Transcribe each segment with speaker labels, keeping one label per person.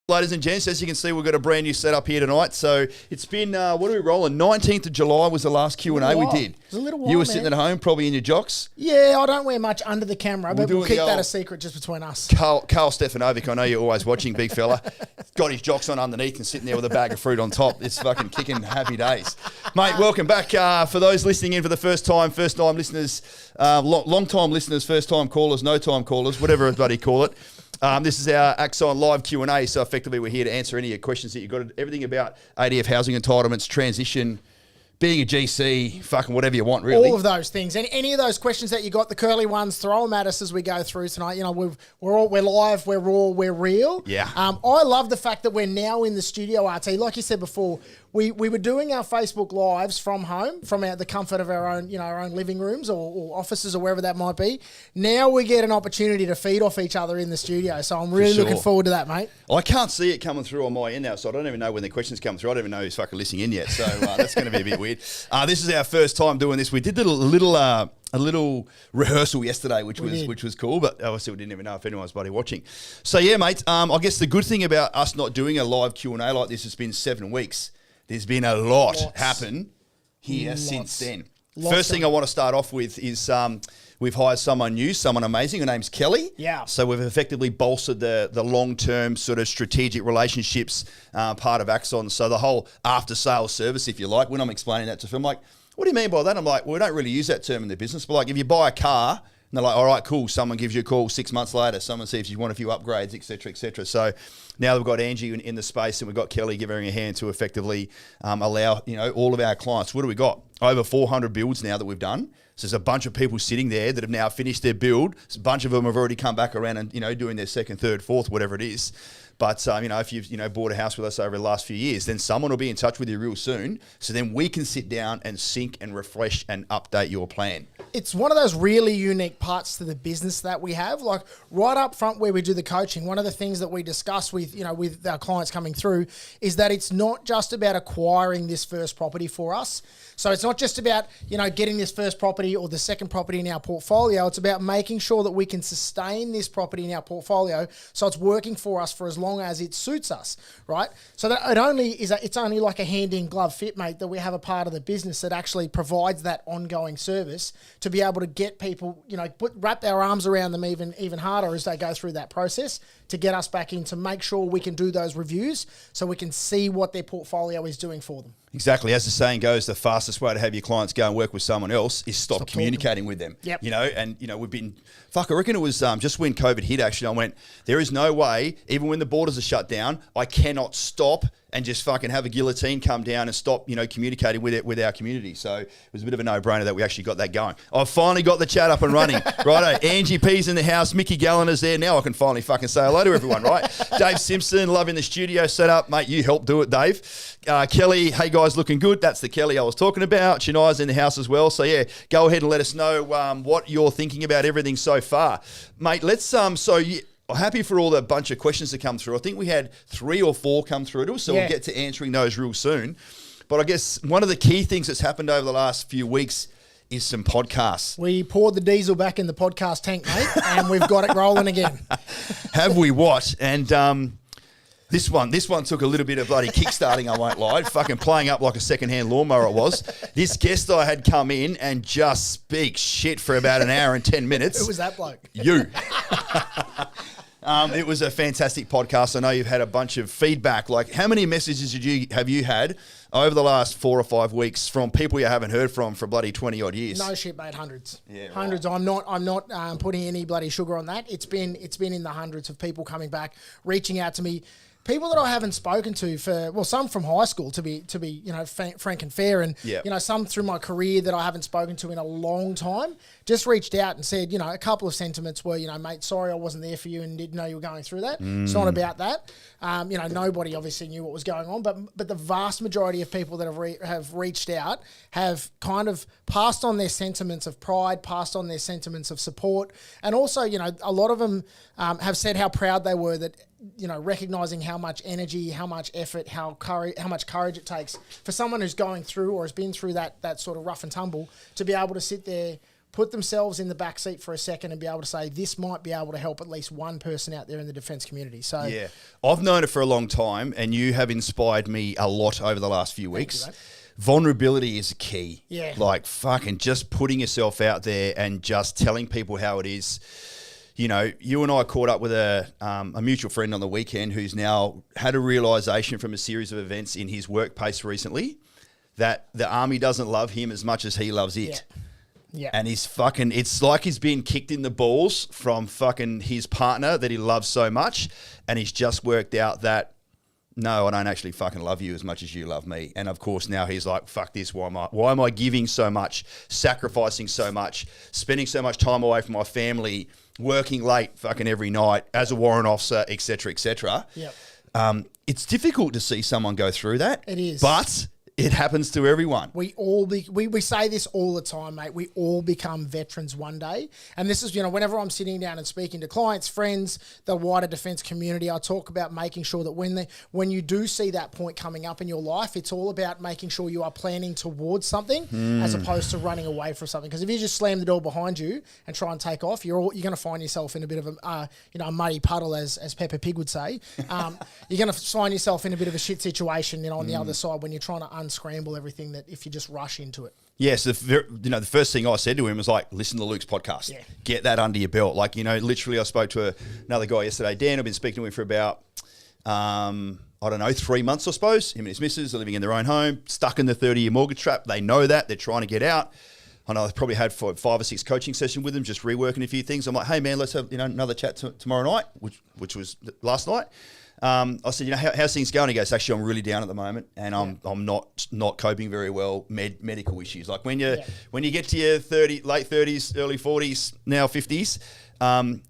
Speaker 1: Ladies and gents, as you can see, we've got a brand new setup here tonight. So it's been, what are we rolling? 19th of July was the last Q&A we did.
Speaker 2: It was a little while,
Speaker 1: You were
Speaker 2: man.
Speaker 1: sitting at home, probably in your jocks.
Speaker 2: Yeah, I don't wear much under the camera, but
Speaker 1: do
Speaker 2: we'll
Speaker 1: it
Speaker 2: keep
Speaker 1: the
Speaker 2: that
Speaker 1: old-
Speaker 2: a secret just between us.
Speaker 1: Carl Stefanovic, I know you're always watching, big fella. Got his jocks on underneath and sitting there with a bag of fruit on top. It's fucking kicking happy days. Mate, welcome back. For those listening in for the first time listeners, long-time listeners, first-time callers, no-time callers, whatever everybody call it. This is our Axon live Q&A, so effectively we're here to answer any of your questions that you've got. Everything about ADF housing entitlements, transition, being a GC, fucking whatever you want, really.
Speaker 2: All of those things. And any of those questions that you got, the curly ones, throw them at us as we go through tonight. You know, we're live, we're raw, we're real.
Speaker 1: Yeah.
Speaker 2: I love the fact that we're now in the studio, RT. Like you said before, we were doing our Facebook Lives from home, from the comfort of our own, our own living rooms or offices or wherever that might be. Now we get an opportunity to feed off each other in the studio. So I'm really looking forward to that, mate.
Speaker 1: I can't see it coming through on my end now, so I don't even know when the questions come through. I don't even know who's fucking listening in yet, so that's going to be a bit weird. This is our first time doing this. We did a little rehearsal yesterday, which was cool, but obviously we didn't even know if anyone was bloody watching. So yeah, mate, I guess the good thing about us not doing a live Q&A like this has been 7 weeks. There's been a lot happen here since then. First thing I want to start off with is we've hired someone new, someone amazing. Her name's Kelly.
Speaker 2: Yeah.
Speaker 1: So we've effectively bolstered the long-term sort of strategic relationships part of Axon. So the whole after-sales service, if you like, when I'm explaining that to them, I'm like, what do you mean by that? I'm like, well, we don't really use that term in the business. But like, if you buy a car, and they're like, all right, cool. Someone gives you a call 6 months later. Someone sees you want a few upgrades, et cetera, et cetera. So now we've got Angie in the space and we've got Kelly giving her a hand to effectively allow, all of our clients. What do we got? Over 400 builds now that we've done. So there's a bunch of people sitting there that have now finished their build. A bunch of them have already come back around and, doing their second, third, fourth, whatever it is. But, if you've, bought a house with us over the last few years, then someone will be in touch with you real soon. So then we can sit down and sync and refresh and update your plan.
Speaker 2: It's one of those really unique parts to the business that we have. Like right up front where we do the coaching, one of the things that we discuss with, with our clients coming through is that it's not just about acquiring this first property for us. So it's not just about, getting this first property or the second property in our portfolio. It's about making sure that we can sustain this property in our portfolio so it's working for us for as long as it suits us, right? So that it's only like a hand-in-glove fit, mate, that we have a part of the business that actually provides that ongoing service to be able to get people, wrap our arms around them even harder as they go through that process to get us back in to make sure we can do those reviews so we can see what their portfolio is doing for them.
Speaker 1: Exactly. As the saying goes, the fastest way to have your clients go and work with someone else is stop communicating with them.
Speaker 2: Yep.
Speaker 1: We've been, I reckon it was just when COVID hit, actually, I went, there is no way, even when the borders are shut down, I cannot stop and just fucking have a guillotine come down and stop, communicating with our community. So it was a bit of a no-brainer that we actually got that going. I've finally got the chat up and running. Righto, Angie P's in the house, Mickey Gallen is there. Now I can finally fucking say hello to everyone, right? Dave Simpson, loving the studio setup. Mate, you helped do it, Dave. Kelly, hey guys, looking good. That's the Kelly I was talking about. Shania's in the house as well. So yeah, go ahead and let us know what you're thinking about everything so far. Mate, let's, happy for all the bunch of questions that come through. I think we had 3 or 4 come through to us, so we'll get to answering those real soon. But I guess one of the key things that's happened over the last few weeks is some podcasts.
Speaker 2: We poured the diesel back in the podcast tank, mate, and we've got it rolling again.
Speaker 1: Have we what? And this one took a little bit of bloody kickstarting, I won't lie. Fucking playing up like a second-hand lawnmower it was. This guest I had come in and just speak shit for about an hour and 10 minutes.
Speaker 2: Who was that bloke?
Speaker 1: You. It was a fantastic podcast. I know you've had a bunch of feedback. Like, how many messages have you had over the last 4 or 5 weeks from people you haven't heard from for bloody 20 odd years?
Speaker 2: No shit, mate. Hundreds.
Speaker 1: Yeah, right.
Speaker 2: Hundreds. I'm not putting any bloody sugar on that. It's been in the hundreds of people coming back, reaching out to me. People that I haven't spoken to some from high school to be frank and fair, and some through my career that I haven't spoken to in a long time, just reached out and said, a couple of sentiments were, mate, sorry I wasn't there for you and didn't know you were going through that. It's not about that. Nobody obviously knew what was going on, but the vast majority of people that have reached out have kind of passed on their sentiments of pride, passed on their sentiments of support, and also, a lot of them have said how proud they were that, recognizing how much energy, how much effort, how much courage it takes for someone who's going through or has been through that sort of rough and tumble to be able to sit there, put themselves in the back seat for a second and be able to say, this might be able to help at least one person out there in the defence community. So
Speaker 1: yeah, I've known it for a long time, and you have inspired me a lot over the last few weeks. Vulnerability is key.
Speaker 2: Yeah.
Speaker 1: Like fucking just putting yourself out there and just telling people how it is. You know, you and I caught up with a mutual friend on the weekend who's now had a realisation from a series of events in his workplace recently that the army doesn't love him as much as he loves it.
Speaker 2: Yeah.
Speaker 1: And he's fucking, it's like he's been kicked in the balls from fucking his partner that he loves so much. And he's just worked out that, no, I don't actually fucking love you as much as you love me. And of course now he's like, fuck this, why am I giving so much, sacrificing so much, spending so much time away from my family, working late fucking every night as a warrant officer, et cetera, et cetera.
Speaker 2: Yep.
Speaker 1: It's difficult to see someone go through that.
Speaker 2: It is.
Speaker 1: But it happens to everyone.
Speaker 2: We say this all the time, mate. We all become veterans one day. And this is, whenever I'm sitting down and speaking to clients, friends, the wider defence community, I talk about making sure that when you do see that point coming up in your life, it's all about making sure you are planning towards something as opposed to running away from something. Because if you just slam the door behind you and try and take off, you're going to find yourself in a bit of a muddy puddle, as Peppa Pig would say. You're going to find yourself in a bit of a shit situation, on the other side when you're trying to unscramble everything, that if you just rush into it.
Speaker 1: Yes, the first thing I said to him was like, listen to Luke's podcast. Yeah. Get that under your belt. Like, literally I spoke to another guy yesterday, Dan. I've been speaking to him for about, 3 months, I suppose. Him and his missus are living in their own home, stuck in the 30-year mortgage trap. They know that. They're trying to get out. I know I've probably had 5 or 6 coaching sessions with them, just reworking a few things. I'm like, hey, man, let's have another chat tomorrow night, which was last night. I said, how's things going? He goes, actually, I'm really down at the moment, and I'm not coping very well. Medical issues, like when you get to your late 30s, early 40s, now 50s.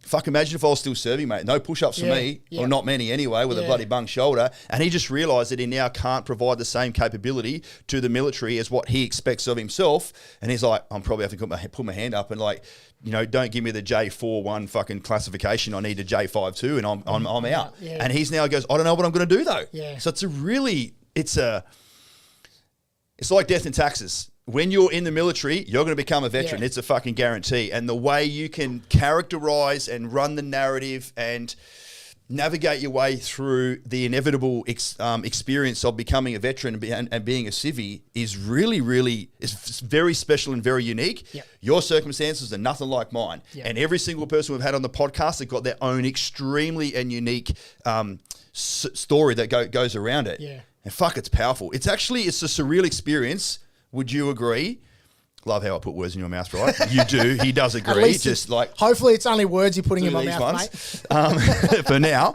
Speaker 1: Fuck, imagine if I was still serving, mate. No push-ups for me, or not many anyway, with a bloody bung shoulder. And he just realised that he now can't provide the same capability to the military as what he expects of himself. And he's like, I'm probably have to put my hand up and like, don't give me the J41 fucking classification. I need a J52, and I'm out. Yeah. And he's now goes, I don't know what I'm going to do though. Yeah. So it's like death and taxes. When you're in the military, you're going to become a veteran. Yeah. It's a fucking guarantee. And the way you can characterize and run the narrative and navigate your way through the inevitable experience of becoming a veteran and being a civvy is really, really, it's very special and very unique. Yep. Your circumstances are nothing like mine. Yep. And every single person we've had on the podcast has got their own extremely and unique story that goes around it. Yeah. And fuck, it's powerful. It's a surreal experience. Would you agree? Love how I put words in your mouth, right? You do. He does agree. At least just like,
Speaker 2: hopefully it's only words you're putting in my mouth,
Speaker 1: mate. For now,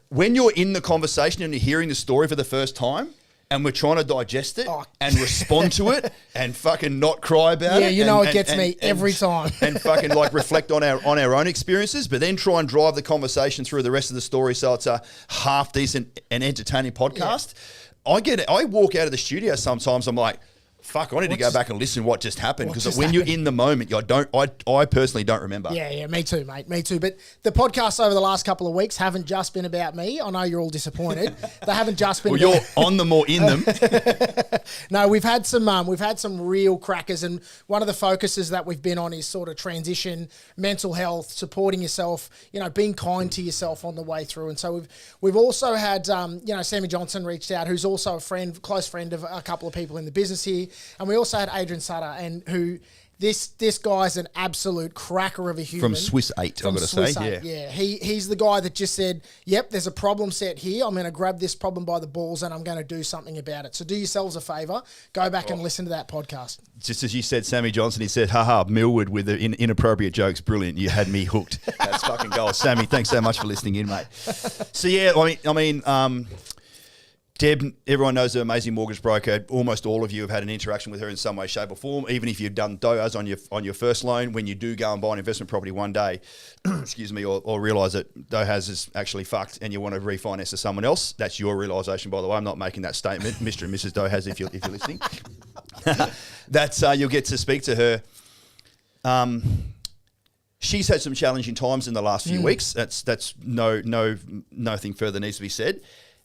Speaker 1: when you're in the conversation and you're hearing the story for the first time, and we're trying to digest it and respond to it and fucking not cry about it.
Speaker 2: Yeah, it gets me every time.
Speaker 1: And fucking like reflect on our own experiences, but then try and drive the conversation through the rest of the story so it's a half decent and entertaining podcast. Yeah. I walk out of the studio sometimes, I'm like, fuck, I need to go back and listen to what just happened, because when you're in the moment, I personally don't remember.
Speaker 2: Yeah, me too, mate. Me too. But the podcasts over the last couple of weeks haven't just been about me. I know you're all disappointed. They haven't just been.
Speaker 1: Well, you're on them or in them.
Speaker 2: No, we've had some real crackers, and one of the focuses that we've been on is sort of transition, mental health, supporting yourself, being kind to yourself on the way through. And so we've also had Sammy Johnson reached out, who's also a close friend of a couple of people in the business here. And we also had Adrian Sutter, and who this guy's an absolute cracker of a human.
Speaker 1: From Swiss 8, I've got to say.
Speaker 2: Yeah. He's the guy that just said, yep, there's a problem set here. I'm going to grab this problem by the balls and I'm going to do something about it. So do yourselves a favour. Go back and listen to that podcast. Just
Speaker 1: as you said, Sammy Johnson, he said, haha, Millwood with the inappropriate jokes. Brilliant. You had me hooked. That's fucking gold. Sammy, thanks so much for listening in, mate. So, yeah, I mean, Deb, everyone knows her amazing mortgage broker. Almost all of you have had an interaction with her in some way, shape or form. Even if you've done DOHAs on your first loan, when you do go and buy an investment property one day, excuse me, or realise that DOHAs is actually fucked and you want to refinance to someone else, that's your realisation, by the way. I'm not making that statement, Mr. and Mrs. DOHAs, if you're listening. That's you'll get to speak to her. She's had some challenging times in the last few weeks. That's nothing further needs to be said.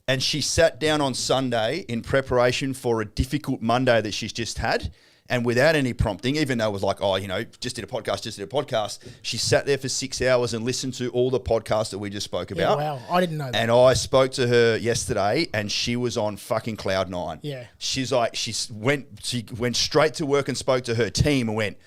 Speaker 1: And she sat down on Sunday in preparation for a difficult Monday that she's just had. And without any prompting, even though it was like, oh, just did a podcast, she sat there for 6 hours and listened to all the podcasts that we just spoke about.
Speaker 2: Wow, I didn't know that.
Speaker 1: And I spoke to her yesterday, and she was on fucking cloud nine.
Speaker 2: Yeah.
Speaker 1: She's like, she went straight to work and spoke to her team and went,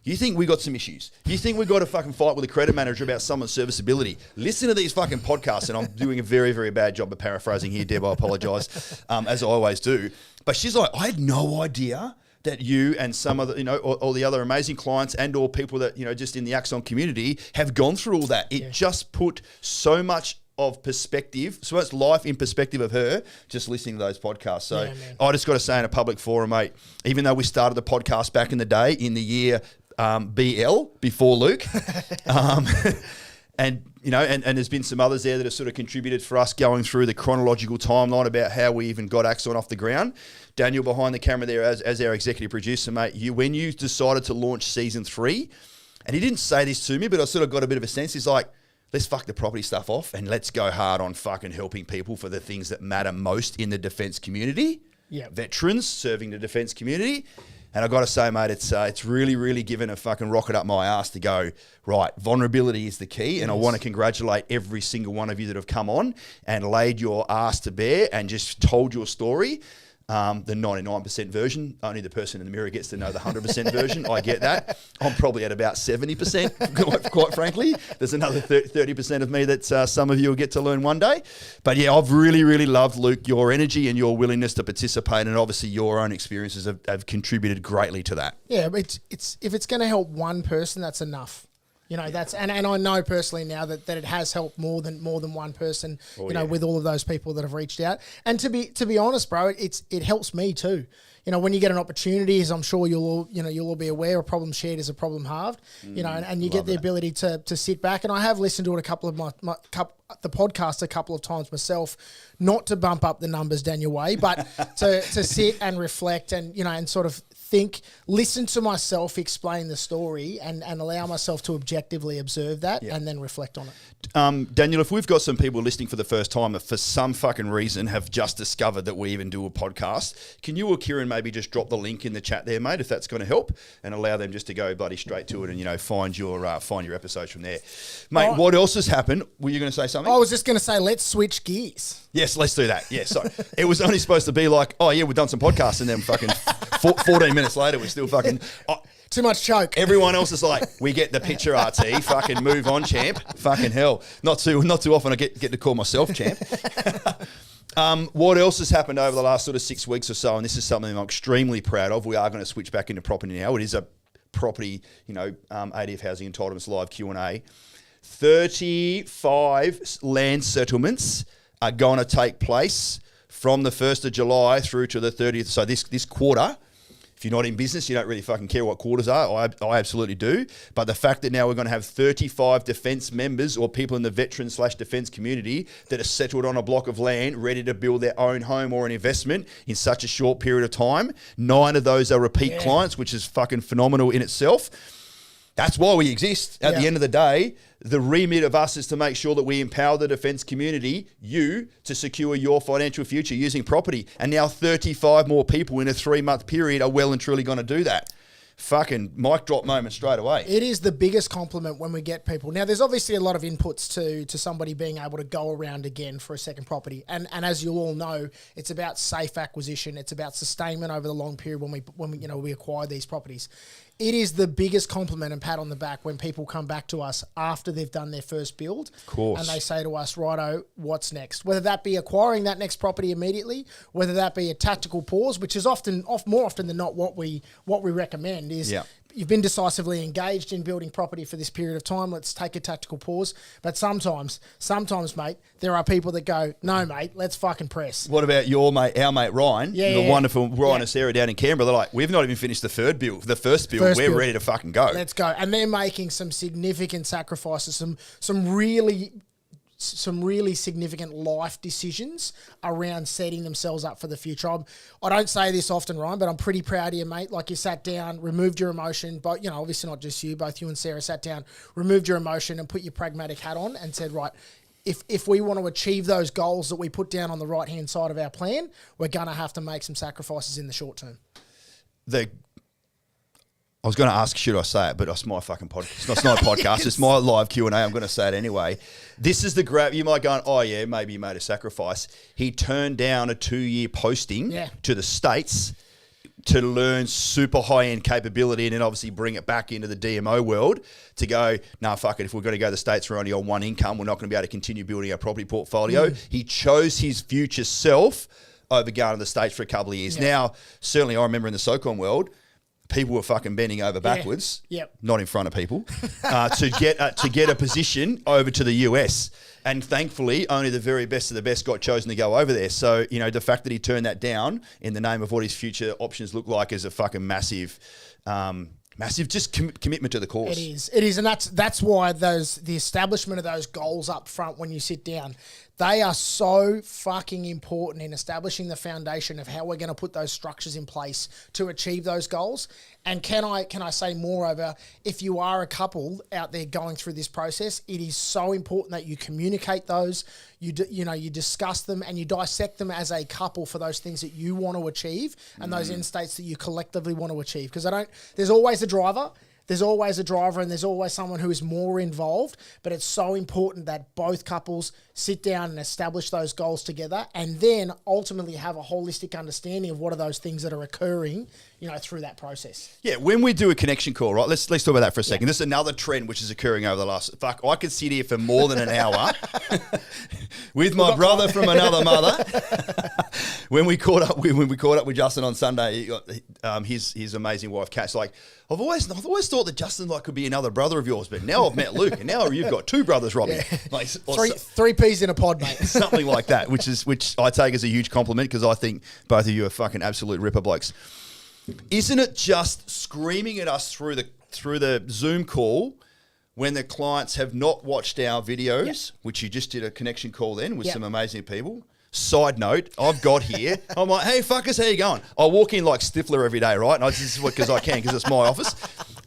Speaker 1: you think we got some issues? You think we got to fucking fight with a credit manager about someone's serviceability? Listen to these fucking podcasts, and I'm doing a very, very bad job of paraphrasing here, Deb. I apologise, as I always do. But she's like, I had no idea that you and some other, all the other amazing clients and or people that, just in the Axon community have gone through all that. It just put so much of perspective, so much life in perspective of her just listening to those podcasts. So I just got to say in a public forum, mate, even though we started the podcast back in the day in the year BL before Luke, and there's been some others there that have sort of contributed for us going through the chronological timeline about how we even got Axon off the ground. Daniel behind the camera there as our executive producer, mate, when you decided to launch season 3, and he didn't say this to me, but I sort of got a bit of a sense, he's like, let's fuck the property stuff off and let's go hard on fucking helping people for the things that matter most in the defence community. Yeah. Veterans serving the defence community. And I got to say, mate, it's really, really given a fucking rocket up my ass to go, right, vulnerability is the key. And I want to congratulate every single one of you that have come on and laid your ass to bear and just told your story. The 99% version, only the person in the mirror gets to know the 100% version. I get that. I'm probably at about 70%, quite frankly. There's another 30% of me that some of you will get to learn one day. But yeah, I've really, really loved, Luke, your energy and your willingness to participate, and obviously your own experiences have contributed greatly to that.
Speaker 2: Yeah, but it's if it's going to help one person, that's enough. That's and I know personally now that it has helped more than one person. With all of those people that have reached out. And to be honest, bro, it helps me too. When you get an opportunity, as I'm sure you'll all be aware, a problem shared is a problem halved. And you get the ability to sit back. And I have listened to it a couple of the podcast a couple of times myself, not to bump up the numbers down your way, but to sit and reflect and sort of listen to myself explain the story and allow myself to objectively observe that and then reflect on it.
Speaker 1: Daniel, if we've got some people listening for the first time that for some fucking reason have just discovered that we even do a podcast, can you or Kieran maybe just drop the link in the chat there, mate, if that's going to help, and allow them just to go bloody straight to it and, find your episodes from there. Mate, what else has happened? Were you going to say something?
Speaker 2: I was just going to say, let's switch gears.
Speaker 1: Yes, let's do that. Yeah, so it was only supposed to be like, oh, yeah, we've done some podcasts, and then fucking 14 minutes later, we're still fucking...
Speaker 2: Too much choke.
Speaker 1: Everyone else is like, we get the picture, RT. Fucking move on, champ. Fucking hell. Not too often I get to call myself champ. What else has happened over the last sort of 6 weeks or so, and this is something I'm extremely proud of. We are going to switch back into property now. It is a property, ADF Housing Entitlements Live Q&A. 35 land settlements are going to take place from the 1st of July through to the 30th. So this quarter, if you're not in business, you don't really fucking care what quarters are. I absolutely do. But the fact that now we're going to have 35 defence members or people in the veteran/defence community that are settled on a block of land, ready to build their own home or an investment in such a short period of time. 9 of those are repeat clients, which is fucking phenomenal in itself. That's why we exist. At the end of the day, the remit of us is to make sure that we empower the defence community, you, to secure your financial future using property. And now 35 more people in a 3-month period are well and truly going to do that. Fucking mic drop moment straight away.
Speaker 2: It is the biggest compliment when we get people. Now, there's obviously a lot of inputs to somebody being able to go around again for a second property. And as you all know, it's about safe acquisition. It's about sustainment over the long period when we acquire these properties. It is the biggest compliment and pat on the back when people come back to us after they've done their first build.
Speaker 1: Of course.
Speaker 2: And they say to us, righto, what's next? Whether that be acquiring that next property immediately, whether that be a tactical pause, which is more often than not what we recommend is you've been decisively engaged in building property for this period of time. Let's take a tactical pause. But sometimes, mate, there are people that go, no, mate, let's fucking press.
Speaker 1: What about our mate Ryan, the wonderful Ryan and Sarah down in Canberra? They're like, we've not even finished the first build. We're ready to fucking go.
Speaker 2: Let's go. And they're making some significant sacrifices, some really significant life decisions around setting themselves up for the future. I don't say this often, Ryan, but I'm pretty proud of you, mate. Like, you sat down, removed your emotion, but obviously not just you, both you and Sarah sat down, removed your emotion and put your pragmatic hat on and said, right, if we want to achieve those goals that we put down on the right-hand side of our plan, we're going to have to make some sacrifices in the short term.
Speaker 1: I was going to ask, should I say it? But it's my fucking podcast. It's not a podcast. It's my live Q&A. I'm going to say it anyway. This is the grab. You might go, oh, yeah, maybe he made a sacrifice. He turned down a 2-year posting to the States to learn super high-end capability and then obviously bring it back into the DMO world to go, nah, fuck it. If we're going to go to the States, we're only on one income. We're not going to be able to continue building our property portfolio. He chose his future self over going to the States for a couple of years. Now, certainly I remember in the SOCON world, people were fucking bending over backwards, not in front of people, to get a position over to the US. And thankfully, only the very best of the best got chosen to go over there. So, you know, the fact that he turned that down in the name of what his future options look like is a fucking massive just commitment to the cause.
Speaker 2: It is, and that's why the establishment of those goals up front when you sit down, they are so fucking important in establishing the foundation of how we're going to put those structures in place to achieve those goals. And can I say moreover, if you are a couple out there going through this process, it is so important that you communicate those, you discuss them and you dissect them as a couple for those things that you want to achieve and those end states that you collectively want to achieve. Because there's always a driver. There's always a driver and there's always someone who is more involved, but it's so important that both couples sit down and establish those goals together and then ultimately have a holistic understanding of what are those things that are occurring, you know, through that process.
Speaker 1: Yeah, when we do a connection call, right, let's talk about that for a second. This is another trend which is occurring over the last, I could sit here for more than an hour with my brother from another mother. When we caught up with Justin on Sunday, his amazing wife, Kat's like, I've always thought that Justin could be another brother of yours, but now I've met Luke, and now you've got two brothers, Robbie.
Speaker 2: Yeah.
Speaker 1: Like,
Speaker 2: three peas in a pod, mate.
Speaker 1: Something like that, which I take as a huge compliment because I think both of you are fucking absolute ripper blokes. Isn't it just screaming at us through the Zoom call when the clients have not watched our videos, which you just did a connection call then with some amazing people? Side note, I've got here, I'm like, hey, fuckers, how you going? I walk in like Stifler every day, right? And this is because I can, because it's my office.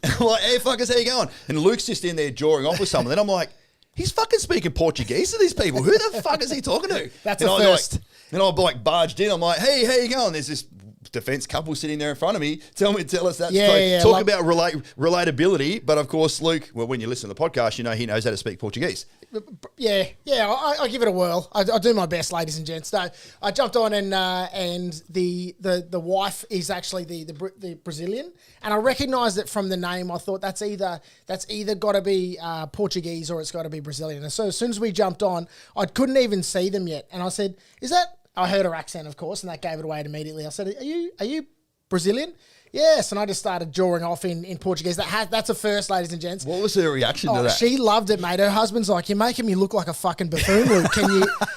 Speaker 1: And I'm like, hey, fuckers, how you going? And Luke's just in there jawing off with someone. Then I'm like, he's fucking speaking Portuguese to these people. Who the fuck is he talking to?
Speaker 2: That's a first.
Speaker 1: Then I barged in. I'm like, hey, how you going? There's this defense couple sitting there in front of me. Tell us that. Talk about relatability. But of course, Luke, well, when you listen to the podcast, you know he knows how to speak Portuguese.
Speaker 2: Yeah, I give it a whirl. I do my best, ladies and gents. No, I jumped on and the wife is actually the Brazilian, and I recognised it from the name. I thought that's either got to be Portuguese or it's got to be Brazilian. And so as soon as we jumped on, I couldn't even see them yet, and I said, "Is that?" I heard her accent, of course, and that gave it away immediately. I said, "Are you Brazilian?" Yes, and I just started jawing off in Portuguese. That's a first, ladies and gents.
Speaker 1: What was her reaction to that?
Speaker 2: She loved it, mate. Her husband's like, "You're making me look like a fucking buffoon, Luke.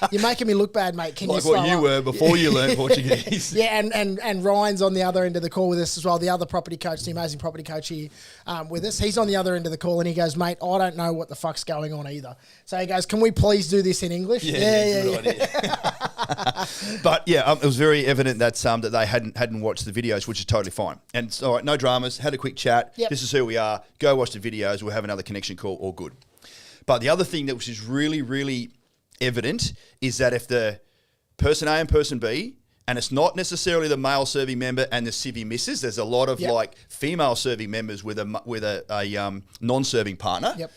Speaker 2: You're making me look bad, mate. Can
Speaker 1: like
Speaker 2: you
Speaker 1: what you were before you learned Portuguese?"
Speaker 2: Yeah, and Ryan's on the other end of the call with us as well. The other property coach, the amazing property coach here with us. He's on the other end of the call, and he goes, "Mate, I don't know what the fuck's going on either." So he goes, "Can we please do this in English?"
Speaker 1: Yeah. But yeah, it was very evident that that they hadn't watched the videos, which is totally fine. And so, all right, no dramas. Had a quick chat.
Speaker 2: Yep.
Speaker 1: This is who we are. Go watch the videos. We'll have another connection call. All good. But the other thing that which is really, really evident is that if the person A and person B, and it's not necessarily the male serving member and the civvy missus, there's a lot of like female serving members with a non-serving partner.
Speaker 2: Yep.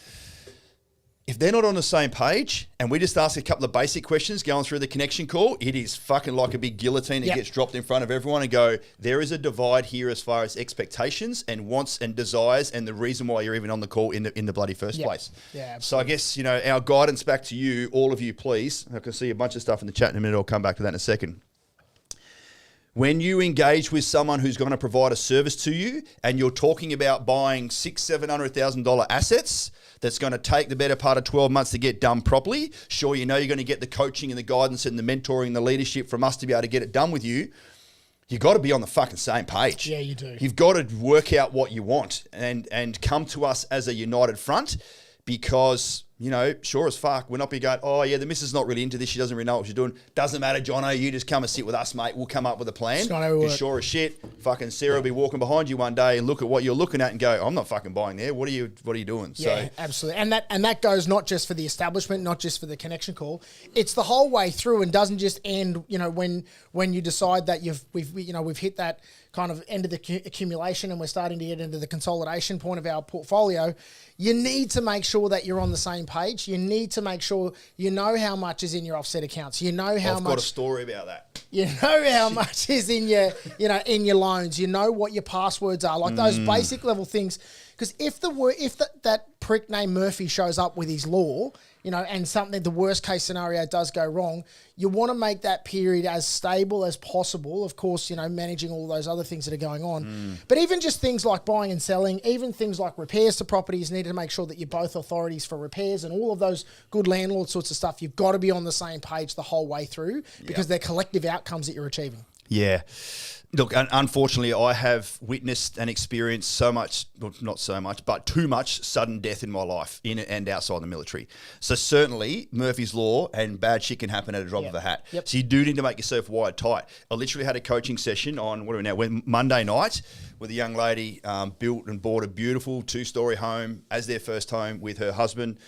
Speaker 1: If they're not on the same page and we just ask a couple of basic questions going through the connection call, it is fucking like a big guillotine that gets dropped in front of everyone and go, there is a divide here as far as expectations and wants and desires and the reason why you're even on the call in the bloody first place.
Speaker 2: Yeah,
Speaker 1: so I guess, our guidance back to you, all of you, please. I can see a bunch of stuff in the chat in a minute. I'll come back to that in a second. When you engage with someone who's going to provide a service to you and you're talking about buying $600,000-$700,000 assets that's going to take the better part of 12 months to get done properly, sure, you're going to get the coaching and the guidance and the mentoring and the leadership from us to be able to get it done with you, you got to be on the fucking same page.
Speaker 2: Yeah, you do.
Speaker 1: You've got to work out what you want and come to us as a united front because, sure as fuck, we're not be going, oh yeah, the missus is not really into this. She doesn't really know what she's doing. Doesn't matter, Jono. You just come and sit with us, mate. We'll come up with a plan.
Speaker 2: It's not how it works.
Speaker 1: Sure as shit, fucking Sarah will be walking behind you one day and look at what you're looking at and go, I'm not fucking buying there. What are you doing?
Speaker 2: Yeah, absolutely. And that goes not just for the establishment, not just for the connection call. It's the whole way through, and doesn't just end, when you decide that we've hit that kind of end of the accumulation and we're starting to get into the consolidation point of our portfolio. You need to make sure that you're on the same page. You need to make sure you know how much is in your offset accounts. You know how much.
Speaker 1: I've got a story about that.
Speaker 2: You know how much is in your, in your loans. You know what your passwords are, like those basic level things. Because if that prick named Murphy shows up with his law, and something, the worst case scenario does go wrong, you want to make that period as stable as possible. Of course, managing all those other things that are going on. But even just things like buying and selling, even things like repairs to properties, need to make sure that you're both authorities for repairs and all of those good landlord sorts of stuff. You've got to be on the same page the whole way through, because they're collective outcomes that you're achieving.
Speaker 1: Yeah. Look, unfortunately, I have witnessed and experienced so much, well, not so much, but too much sudden death in my life, in and outside the military. So certainly, Murphy's Law and bad shit can happen at a drop of a hat.
Speaker 2: Yep.
Speaker 1: So you do need to make yourself wired tight. I literally had a coaching session on, Monday night, with a young lady, built and bought a beautiful 2-story home as their first home with her husband,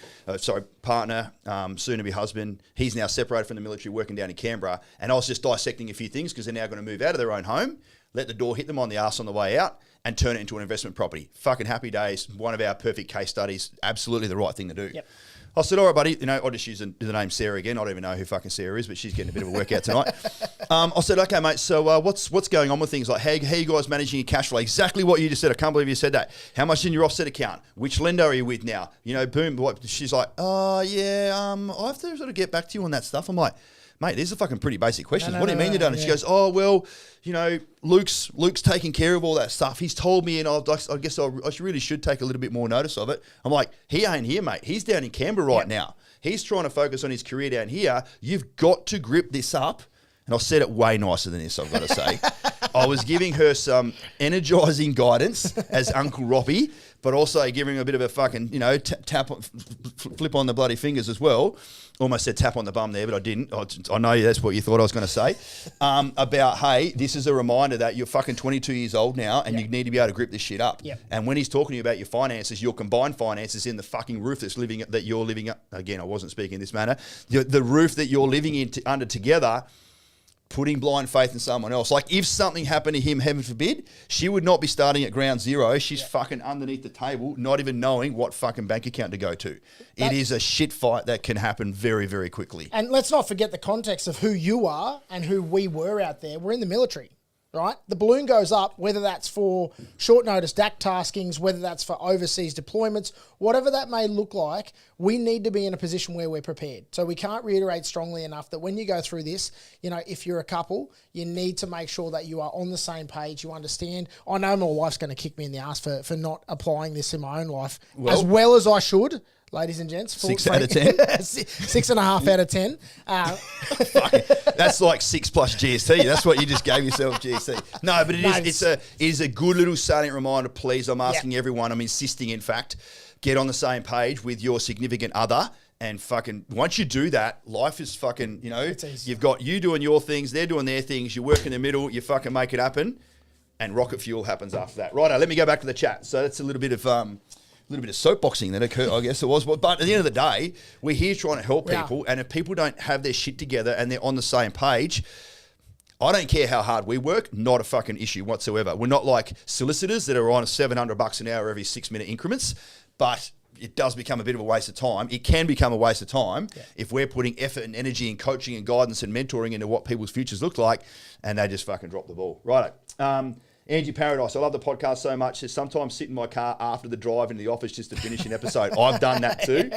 Speaker 1: partner, soon-to-be husband. He's now separated from the military, working down in Canberra. And I was just dissecting a few things, because they're now going to move out of their own home, let the door hit them on the arse on the way out, and turn it into an investment property. Fucking happy days. One of our perfect case studies. Absolutely the right thing to do.
Speaker 2: Yep.
Speaker 1: I said, all right, buddy. I'll just use the name Sarah again. I don't even know who fucking Sarah is, but she's getting a bit of a workout tonight. I said, okay, mate. So what's going on with things like how you guys managing your cash flow? Exactly what you just said. I can't believe you said that. How much in your offset account? Which lender are you with now? Boom. She's like, I have to sort of get back to you on that stuff. I'm like, mate, these are fucking pretty basic questions. What do you mean you're done? And she goes, oh, well, Luke's taking care of all that stuff. He's told me, and I guess I really should take a little bit more notice of it. I'm like, he ain't here, mate. He's down in Canberra right now. He's trying to focus on his career down here. You've got to grip this up. And I said it way nicer than this, I've got to say. I was giving her some energising guidance as Uncle Robbie, but also giving her a bit of a fucking, flip on the bloody fingers as well. Almost said tap on the bum there, but I didn't. I know that's what you thought I was going to say. About, hey, this is a reminder that you're fucking 22 years old now, and you need to be able to grip this shit up.
Speaker 2: Yep.
Speaker 1: And when he's talking to you about your finances, your combined finances in the fucking roof that you're living up. Again, I wasn't speaking in this manner. The roof that you're living under together, putting blind faith in someone else. Like, if something happened to him, heaven forbid, she would not be starting at ground zero. She's fucking underneath the table, not even knowing what fucking bank account to go to. It is a shit fight that can happen very, very quickly.
Speaker 2: And let's not forget the context of who you are and who we were out there. We're in the military, right? The balloon goes up, whether that's for short notice DAC taskings, whether that's for overseas deployments, whatever that may look like, we need to be in a position where we're prepared. So we can't reiterate strongly enough that when you go through this, if you're a couple, you need to make sure that you are on the same page, you understand. I know my wife's going to kick me in the ass for not applying this in my own life as well as I should. Ladies and gents,
Speaker 1: 6 out of 10.
Speaker 2: 6.5 out of 10.
Speaker 1: That's like 6 plus GST. That's what you just gave yourself, GST. No, but it is a good little salient reminder. Please, I'm asking everyone. I'm insisting, in fact, get on the same page with your significant other. And fucking, once you do that, life is fucking, you've got you doing your things, they're doing their things, you work in the middle, you fucking make it happen, and rocket fuel happens after that. Righto, let me go back to the chat. So that's a little bit of soapboxing that occurred, I guess it was. But at the end of the day, we're here trying to help people. And if people don't have their shit together and they're on the same page, I don't care how hard we work, not a fucking issue whatsoever. We're not like solicitors that are on $700 an hour every 6-minute increments, but it does become a bit of a waste of time. It can become a waste of time if we're putting effort and energy and coaching and guidance and mentoring into what people's futures look like, and they just fucking drop the ball. Righto. Angie Paradise, I love the podcast so much. Says sometimes sit in my car after the drive into the office just to finish an episode. I've done that too.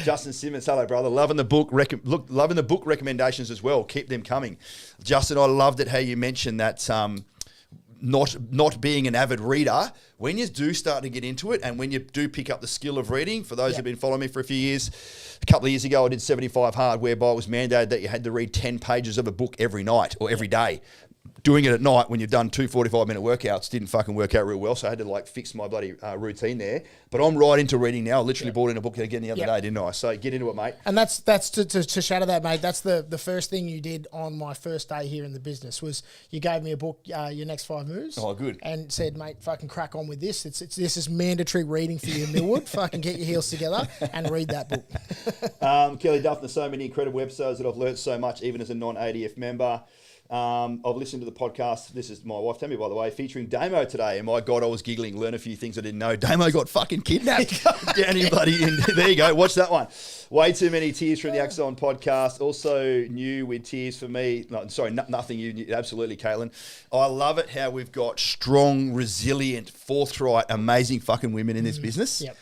Speaker 1: Justin Simmons, hello brother. Loving the book. Loving the book recommendations as well. Keep them coming. Justin, I loved it how you mentioned that not being an avid reader. When you do start to get into it, and when you do pick up the skill of reading, for those who've been following me for a few years, a couple of years ago I did 75 hard, whereby it was mandated that you had to read 10 pages of a book every night or every day. doing it at night when you've done 2 45-minute workouts didn't fucking work out real well. So I had to like fix my bloody routine there. But I'm right into reading now. I literally bought in a book again the other day, didn't I? So get into it, mate.
Speaker 2: And that's to shatter that, mate. That's the first thing you did on my first day here in the business was you gave me a book, Your Next 5 Moves.
Speaker 1: Oh, good.
Speaker 2: And said, mate, fucking crack on with this. This is mandatory reading for you in Millwood. Fucking get your heels together and read that book.
Speaker 1: Kelly Duff, there's so many incredible episodes that I've learnt so much, even as a non-ADF member. I've listened to the podcast. This is my wife, Tammy, by the way, featuring Damo today. And my God, I was giggling, learn a few things I didn't know. Damo got fucking kidnapped down in bloody. There you go. Watch that one. Way too many tears from the Axon podcast. Also new with tears for me. No, sorry, nothing new. Absolutely, Caitlin. I love it how we've got strong, resilient, forthright, amazing fucking women in this business.
Speaker 2: Yep.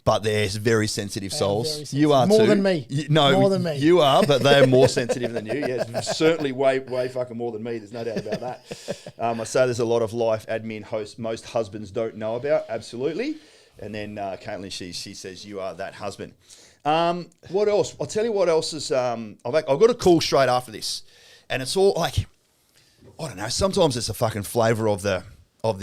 Speaker 1: But they're very sensitive souls.
Speaker 2: Very sensitive.
Speaker 1: You are
Speaker 2: more
Speaker 1: too.
Speaker 2: than me. More than me.
Speaker 1: You are, but they are more sensitive than you. Yes, certainly way fucking more than me. There's no doubt about that. I say there's a lot of life admin most husbands don't know about. Absolutely. And then Caitlin, she says you are that husband. What else? I'll tell you what else is. I've got a call straight after this, and it's all like, I don't know. Sometimes it's a fucking flavour of the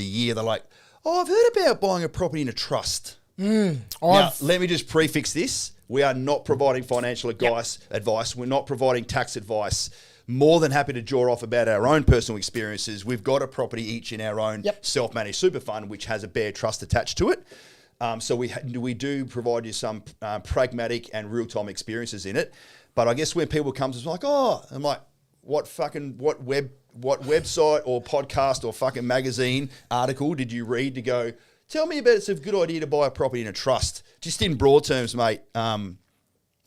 Speaker 1: year. They're like, oh, I've heard about buying a property in a trust. Now, let me just prefix this. We are not providing financial advice. We're not providing tax advice. More than happy to draw off about our own personal experiences. We've got a property each in our own self-managed super fund, which has a bare trust attached to it. So we do provide you some pragmatic and real-time experiences in it. But I guess when people come to us like, oh, I'm like, what website or podcast or fucking magazine article did you read to go, tell me about it's a good idea to buy a property in a trust. Just in broad terms, mate, how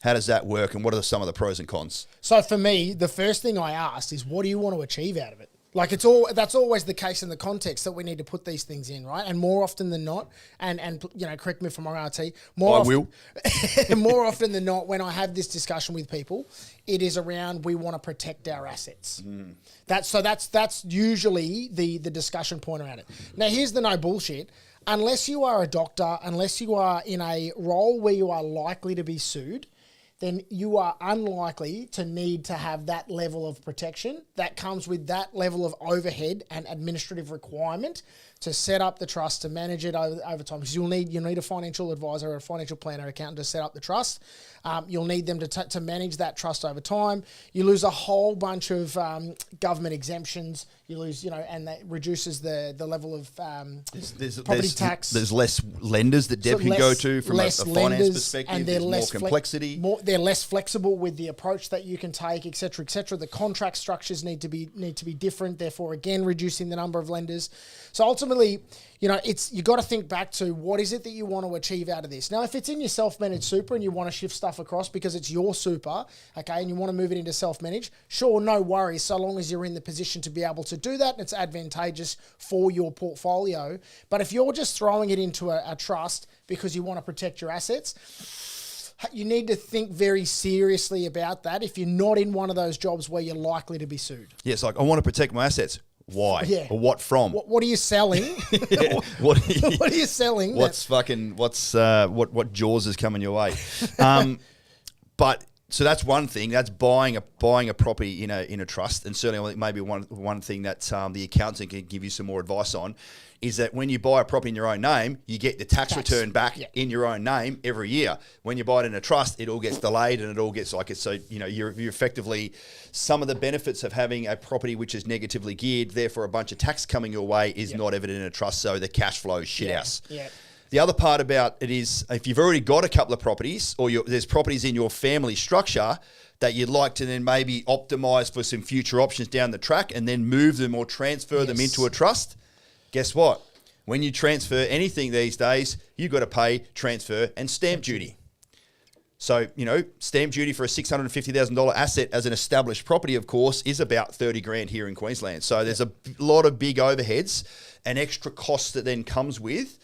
Speaker 1: does that work and what are some of the pros and cons?
Speaker 2: So for me, the first thing I asked is, what do you want to achieve out of it? Like that's always the case in the context that we need to put these things in, right? And more often than not, and you know, correct me if I'm wrong, RT. More often than not, when I have this discussion with people, it is around we want to protect our assets. That's usually the discussion point around it. Now here's the no bullshit. Unless you are a doctor, unless you are in a role where you are likely to be sued, then you are unlikely to need to have that level of protection that comes with that level of overhead and administrative requirement to set up the trust, to manage it over time. Because you'll need a financial advisor or a financial planner accountant to set up the trust. You'll need them to manage that trust over time. You lose a whole bunch of government exemptions. You lose, and that reduces the level of property tax.
Speaker 1: There's less lenders that Deb can go to from a finance perspective.
Speaker 2: And there's
Speaker 1: more complexity.
Speaker 2: They're less flexible with the approach that you can take, et cetera, et cetera. The contract structures need to be different. Therefore, again, reducing the number of lenders. So ultimately, you got to think back to what is it that you want to achieve out of this. Now, if it's in your self-managed super and you want to shift stuff across because it's your super, okay, and you want to move it into self-managed, sure, no worries, so long as you're in the position to be able to do that and it's advantageous for your portfolio. But if you're just throwing it into a trust because you want to protect your assets, you need to think very seriously about that if you're not in one of those jobs where you're likely to be sued.
Speaker 1: Yeah, it's like, I want to protect my assets. Why?
Speaker 2: Yeah.
Speaker 1: Or what from?
Speaker 2: What are you selling?
Speaker 1: What
Speaker 2: are you selling?
Speaker 1: What Jaws is coming your way? But so that's one thing. That's buying a property in a trust, and certainly I think maybe one thing that the accountant can give you some more advice on is that when you buy a property in your own name, you get the tax return back in your own name every year. When you buy it in a trust, it all gets delayed and it all gets like it. So you're effectively, some of the benefits of having a property which is negatively geared, therefore a bunch of tax coming your way, is not evident in a trust. So the cash flow is shit house. Yeah. The other part about it is if you've already got a couple of properties or there's properties in your family structure that you'd like to then maybe optimize for some future options down the track and then move them or transfer them into a trust, guess what? When you transfer anything these days, you've got to pay transfer and stamp duty. So, stamp duty for a $650,000 asset as an established property, of course, is about 30 grand here in Queensland. So there's a lot of big overheads and extra costs that then comes with.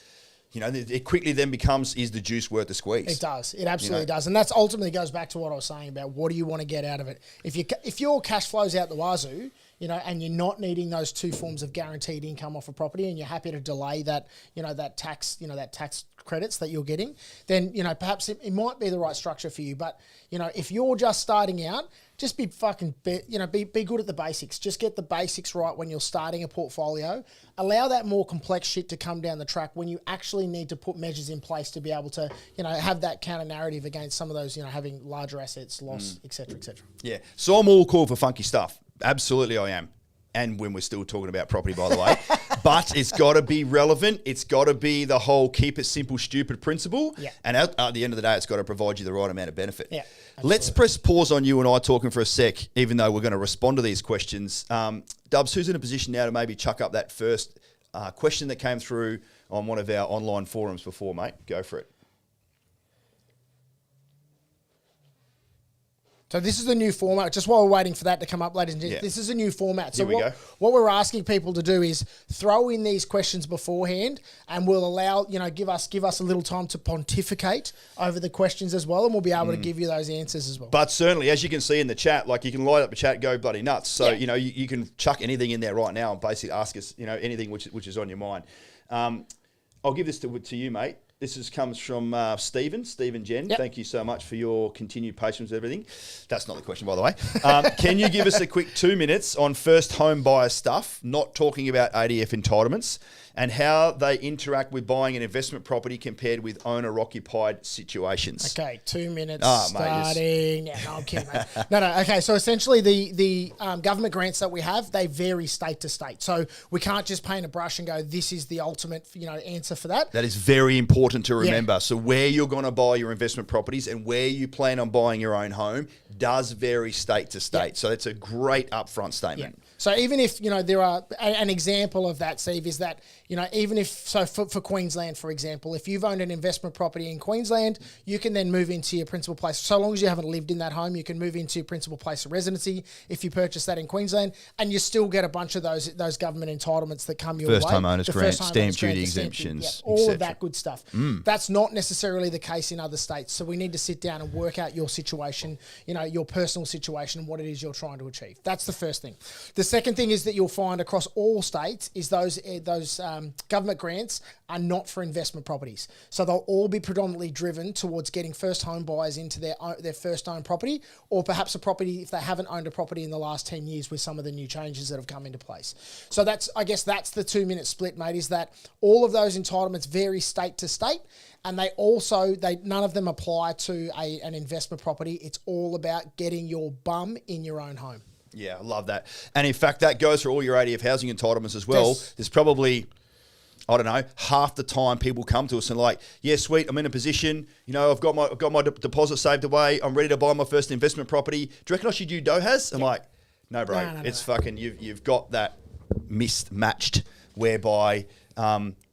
Speaker 1: It quickly then becomes, is the juice worth the squeeze? It
Speaker 2: does. It absolutely does. And that's ultimately goes back to what I was saying about what do you want to get out of it. If your cash flows out the wazoo, and you're not needing those two forms of guaranteed income off a property and you're happy to delay that, that tax credits that you're getting, then, perhaps it might be the right structure for you. But, if you're just starting out, just be fucking, be good at the basics. Just get the basics right when you're starting a portfolio. Allow that more complex shit to come down the track when you actually need to put measures in place to be able to, have that counter narrative against some of those, having larger assets, loss, et cetera, et cetera.
Speaker 1: Yeah. So I'm all cool for funky stuff. Absolutely I am. And when we're still talking about property, by the way. But it's got to be relevant. It's got to be the whole keep it simple, stupid principle.
Speaker 2: Yeah.
Speaker 1: And at the end of the day, it's got to provide you the right amount of benefit.
Speaker 2: Yeah,
Speaker 1: let's press pause on you and I talking for a sec, even though we're going to respond to these questions. Dubs, who's in a position now to maybe chuck up that first question that came through on one of our online forums before, mate? Go for it.
Speaker 2: So this is the new format. Just while we're waiting for that to come up, ladies and gentlemen, this is a new format. So what we're asking people to do is throw in these questions beforehand, and we'll allow, give us a little time to pontificate over the questions as well, and we'll be able to give you those answers as well.
Speaker 1: But certainly, as you can see in the chat, like you can light up the chat, go bloody nuts. So, you can chuck anything in there right now and basically ask us, anything which is on your mind. I'll give this to you, mate. This comes from Stephen Jen. Yep. Thank you so much for your continued patience with everything. That's not the question, by the way. Can you give us a quick 2 minutes on first home buyer stuff, not talking about ADF entitlements, and how they interact with buying an investment property compared with owner-occupied situations?
Speaker 2: Okay, 2 minutes starting. Mate, no, I'm kidding, mate. No. Okay, so essentially the government grants that we have, they vary state to state. So we can't just paint a brush and go, this is the ultimate answer for that.
Speaker 1: That is very important to remember. Yeah. So where you're going to buy your investment properties and where you plan on buying your own home does vary state to state. Yeah. So that's a great upfront statement.
Speaker 2: Yeah. So even if, there are, an example of that, Steve, is that, even if, so for Queensland, for example, if you've owned an investment property in Queensland, you can then move into your principal place. So long as you haven't lived in that home, you can move into your principal place of residency if you purchase that in Queensland, and you still get a bunch of those government entitlements that come your way.
Speaker 1: First home owners grant, stamp duty exemptions,
Speaker 2: all of that good stuff. That's not necessarily the case in other states. So we need to sit down and work out your situation, your personal situation, and what it is you're trying to achieve. That's the first thing. The second thing is that you'll find across all states is those government grants are not for investment properties. So they'll all be predominantly driven towards getting first home buyers into their first owned property, or perhaps a property if they haven't owned a property in the last 10 years with some of the new changes that have come into place. So I guess that's the 2 minute split, mate, is that all of those entitlements vary state to state, and none of them apply to an investment property. It's all about getting your bum in your own home.
Speaker 1: Yeah, I love that. And in fact, that goes for all your ADF housing entitlements as well. Yes. There's probably, I don't know, half the time people come to us and like, yeah, sweet, I'm in a position, I've got my deposit saved away, I'm ready to buy my first investment property. Do you reckon I should do DOHAS? I'm like, no, bro, it's fucking, you've got that mismatched whereby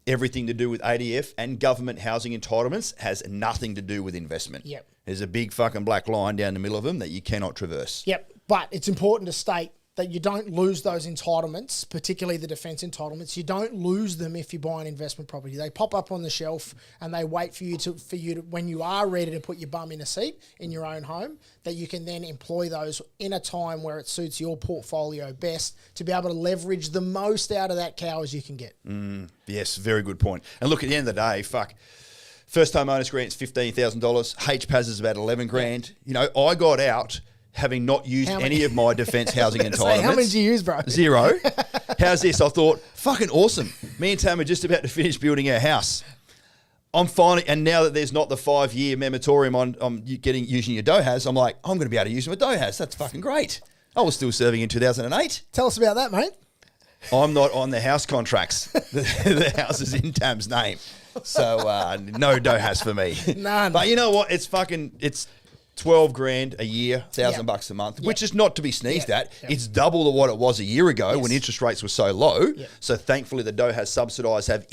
Speaker 1: everything to do with ADF and government housing entitlements has nothing to do with investment.
Speaker 2: Yep.
Speaker 1: There's a big fucking black line down the middle of them that you cannot traverse.
Speaker 2: Yep. But it's important to state that you don't lose those entitlements, particularly the defence entitlements. You don't lose them if you buy an investment property. They pop up on the shelf and they wait for you to when you are ready to put your bum in a seat in your own home, that you can then employ those in a time where it suits your portfolio best to be able to leverage the most out of that cow as you can get.
Speaker 1: Yes, very good point. And look, at the end of the day, first home owners grant's $15,000. HPAS is about 11 grand. I got out having not used any of my defence housing entitlements.
Speaker 2: How many did you use, bro?
Speaker 1: 0. How's this? I thought, fucking awesome. Me and Tam are just about to finish building our house. I'm finally, and now that there's not the 5-year moratorium on using your DOHAS, I'm like, I'm going to be able to use my DOHAS. That's fucking great. I was still serving in 2008.
Speaker 2: Tell us about that, mate.
Speaker 1: I'm not on the house contracts. The house is in Tam's name. So no DOHAS for me.
Speaker 2: None.
Speaker 1: But you know what? It's 12 grand a year, $1,000 a month, which is not to be sneezed at. It's double to what it was a year ago when interest rates were so low. So thankfully the DOHAS subsidised have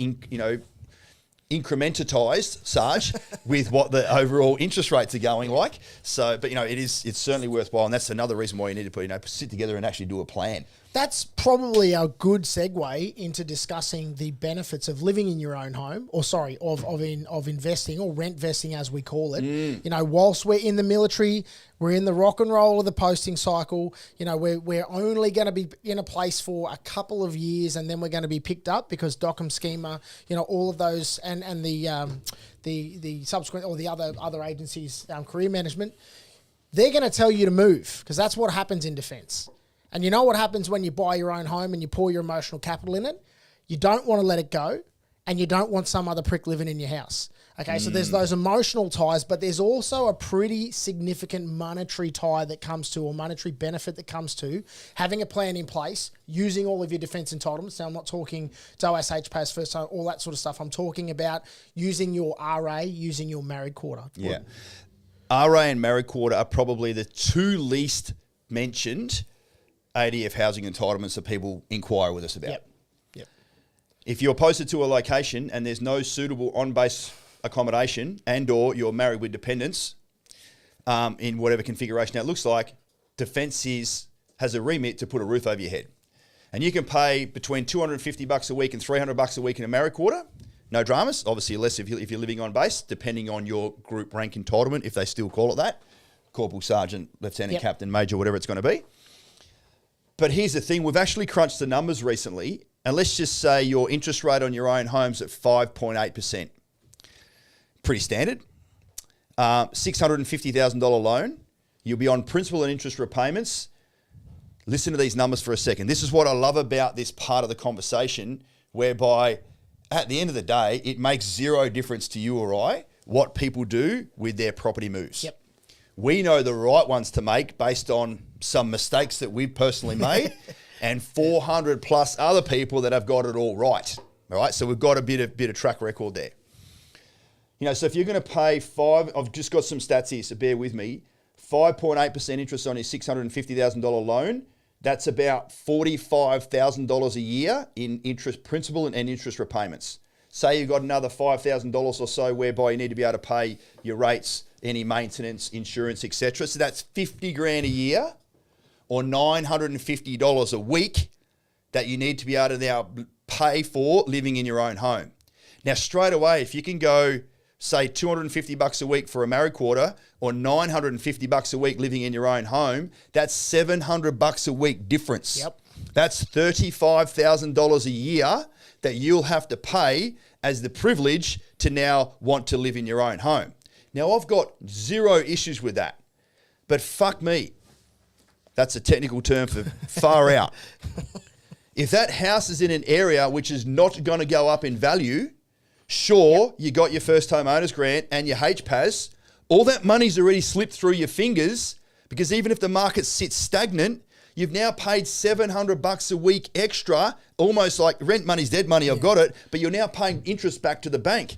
Speaker 1: incrementised, Sarge, with what the overall interest rates are going like. So, but it's certainly worthwhile, and that's another reason why you need to sit together and actually do a plan.
Speaker 2: That's probably a good segue into discussing the benefits of living in your own home, of investing, or rent vesting as we call it. Whilst we're in the military, we're in the rock and roll of the posting cycle. We're only going to be in a place for a couple of years, and then we're going to be picked up because DOCM schema, all of those, and the subsequent or the other agencies, career management. they're going to tell you to move because that's what happens in defence. And you know what happens when you buy your own home and you pour your emotional capital in it? You don't want to let it go and you don't want some other prick living in your house. Okay, so there's those emotional ties, but there's also a pretty significant monetary tie that comes to, or monetary benefit that comes to, having a plan in place, using all of your defence entitlements. Now, I'm not talking OSH, PAS, first home, all that sort of stuff. I'm talking about using your RA, using your married quarter.
Speaker 1: Yeah. RA and married quarter are probably the two least mentioned ADF housing entitlements that people inquire with us about.
Speaker 2: Yep.
Speaker 1: If you're posted to a location and there's no suitable on-base accommodation and or you're married with dependents in whatever configuration that looks like, Defence has a remit to put a roof over your head. And you can pay between $250 a week and $300 a week in a married quarter. No dramas. Obviously less if you're living on base, depending on your group rank entitlement, if they still call it that. Corporal, sergeant, lieutenant, captain, major, whatever it's going to be. But here's the thing. We've actually crunched the numbers recently. And let's just say your interest rate on your own home's at 5.8%. Pretty standard. $650,000 loan. You'll be on principal and interest repayments. Listen to these numbers for a second. This is what I love about this part of the conversation, whereby at the end of the day, it makes zero difference to you or I what people do with their property moves.
Speaker 2: Yep.
Speaker 1: We know the right ones to make based on some mistakes that we've personally made and 400 plus other people that have got it all right. All right. So we've got a bit of track record there. You know, so if you're going to pay I've just got some stats here, so bear with me. 5.8% interest on your $650,000 loan. That's about $45,000 a year in interest, principal and interest repayments. Say you've got another $5,000 or so whereby you need to be able to pay your rates, any maintenance, insurance, etc. So that's $50,000 a year or $950 a week that you need to be able to now pay for living in your own home. Now, straight away, if you can go, say, $250 a week for a married quarter or $950 a week living in your own home, that's $700 a week difference.
Speaker 2: Yep.
Speaker 1: That's $35,000 a year that you'll have to pay as the privilege to now want to live in your own home. Now, I've got zero issues with that, but fuck me. That's a technical term for far out. If that house is in an area which is not going to go up in value, sure, you got your first home owners grant and your HPAS, all that money's already slipped through your fingers because even if the market sits stagnant, you've now paid $700 a week extra, almost like rent money's dead money, I've got it, but you're now paying interest back to the bank.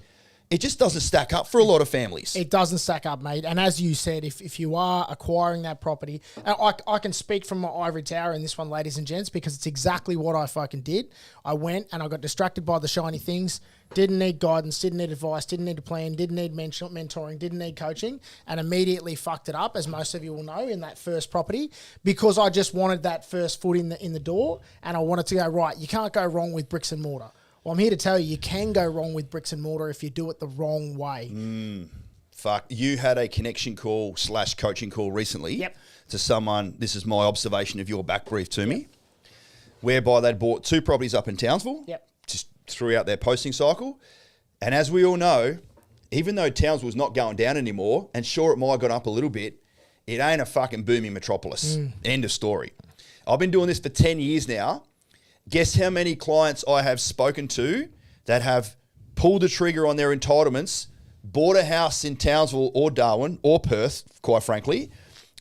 Speaker 1: It just doesn't stack up for a lot of families.
Speaker 2: It doesn't stack up, mate. And as you said, if you are acquiring that property, and I can speak from my ivory tower in this one, ladies and gents, because it's exactly what I fucking did. I went and I got distracted by the shiny things, didn't need guidance, didn't need advice, didn't need a plan, didn't need mentoring, didn't need coaching, and immediately fucked it up, as most of you will know, in that first property, because I just wanted that first foot in the door, and I wanted to go, right, you can't go wrong with bricks and mortar. Well, I'm here to tell you, you can go wrong with bricks and mortar if you do it the wrong way.
Speaker 1: Fuck. You had a connection call / coaching call recently to someone, this is my observation of your back brief to me, whereby they'd bought 2 properties up in Townsville, just throughout their posting cycle. And as we all know, even though Townsville's not going down anymore, and sure, it might have gone up a little bit, it ain't a fucking booming metropolis. End of story. I've been doing this for 10 years now. Guess how many clients I have spoken to that have pulled the trigger on their entitlements, bought a house in Townsville or Darwin or Perth, quite frankly,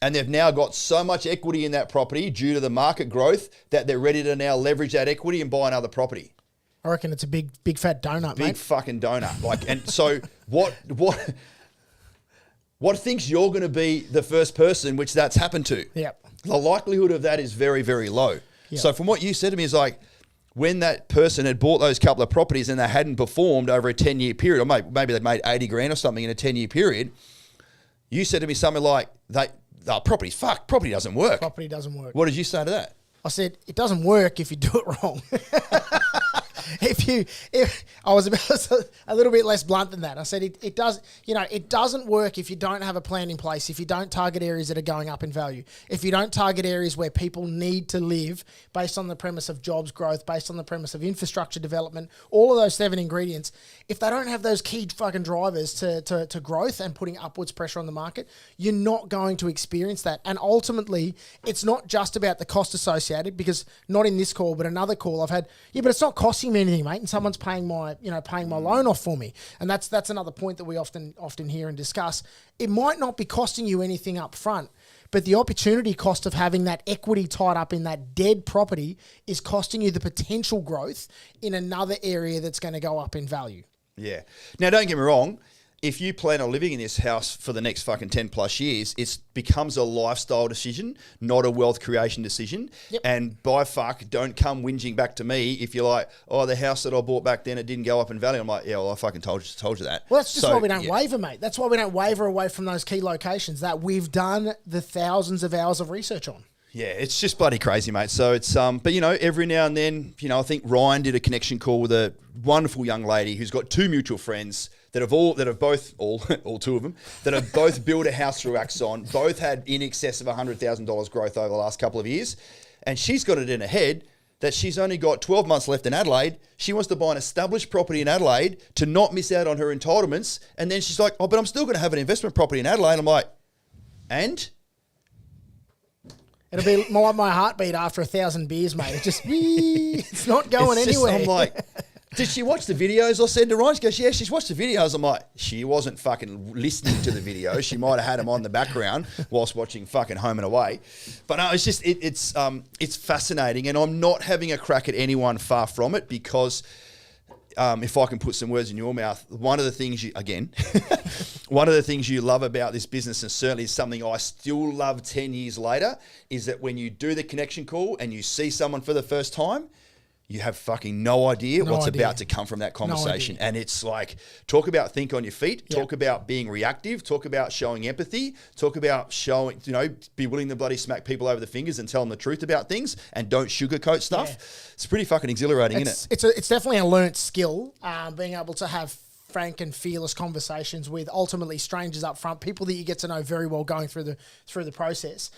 Speaker 1: and they've now got so much equity in that property due to the market growth that they're ready to now leverage that equity and buy another property.
Speaker 2: I reckon it's a big fat donut, mate.
Speaker 1: Big fucking donut. Like, and so what thinks you're going to be the first person which that's happened to?
Speaker 2: Yep.
Speaker 1: The likelihood of that is very, very low.
Speaker 2: Yep.
Speaker 1: So from what you said to me is like, when that person had bought those couple of properties and they hadn't performed over a 10-year period, or maybe they'd made 80 grand or something in a 10-year period, you said to me something like, property doesn't work.
Speaker 2: Property doesn't work.
Speaker 1: What did you say to that?
Speaker 2: I said, it doesn't work if you do it wrong. if I was a little bit less blunt than that, I said it does. It doesn't work if you don't have a plan in place. If you don't target areas that are going up in value. If you don't target areas where people need to live based on the premise of jobs growth, based on the premise of infrastructure development, all of those 7 ingredients. If they don't have those key fucking drivers to growth and putting upwards pressure on the market, you're not going to experience that. And ultimately, it's not just about the cost associated, because not in this call, but another call I've had, but it's not costing me anything, mate, and someone's paying my loan off for me. And that's another point that we often hear and discuss. It might not be costing you anything up front, but the opportunity cost of having that equity tied up in that dead property is costing you the potential growth in another area that's going to go up in value.
Speaker 1: Yeah. Now, don't get me wrong. If you plan on living in this house for the next fucking 10 plus years, it becomes a lifestyle decision, not a wealth creation decision.
Speaker 2: Yep.
Speaker 1: And by fuck, don't come whinging back to me if you're like, oh, the house that I bought back then, it didn't go up in value. I'm like, yeah, well, I fucking told you that.
Speaker 2: Well, that's just why we don't waver, mate. That's why we don't waver away from those key locations that we've done the thousands of hours of research on.
Speaker 1: Yeah, it's just bloody crazy, mate. So it's but every now and then, I think Ryan did a connection call with a wonderful young lady who's got 2 mutual friends that have both all 2 of them that have both built a house through Axon, both had in excess of $100,000 growth over the last couple of years, and she's got it in her head that she's only got 12 months left in Adelaide. She wants to buy an established property in Adelaide to not miss out on her entitlements, and then she's like, oh, but I'm still going to have an investment property in Adelaide. I'm like, and?
Speaker 2: It'll be like my heartbeat after 1,000 beers, mate. It's just, it's not going anywhere.
Speaker 1: I'm like, did she watch the videos I said to Ryan? She goes, yeah, she's watched the videos. I'm like, she wasn't fucking listening to the videos. She might have had them on the background whilst watching fucking Home and Away. But no, it's just, it's fascinating. And I'm not having a crack at anyone, far from it, because if I can put some words in your mouth, one of the things you love about this business, and certainly something I still love 10 years later, is that when you do the connection call and you see someone for the first time, you have fucking no idea what's about to come from that conversation. And it's like, talk about think on your feet, talk about being reactive, talk about showing empathy, talk about showing, be willing to bloody smack people over the fingers and tell them the truth about things and don't sugarcoat stuff. Yeah. It's pretty fucking exhilarating, isn't it?
Speaker 2: It's definitely a learnt skill, being able to have frank and fearless conversations with ultimately strangers up front, people that you get to know very well going through the process.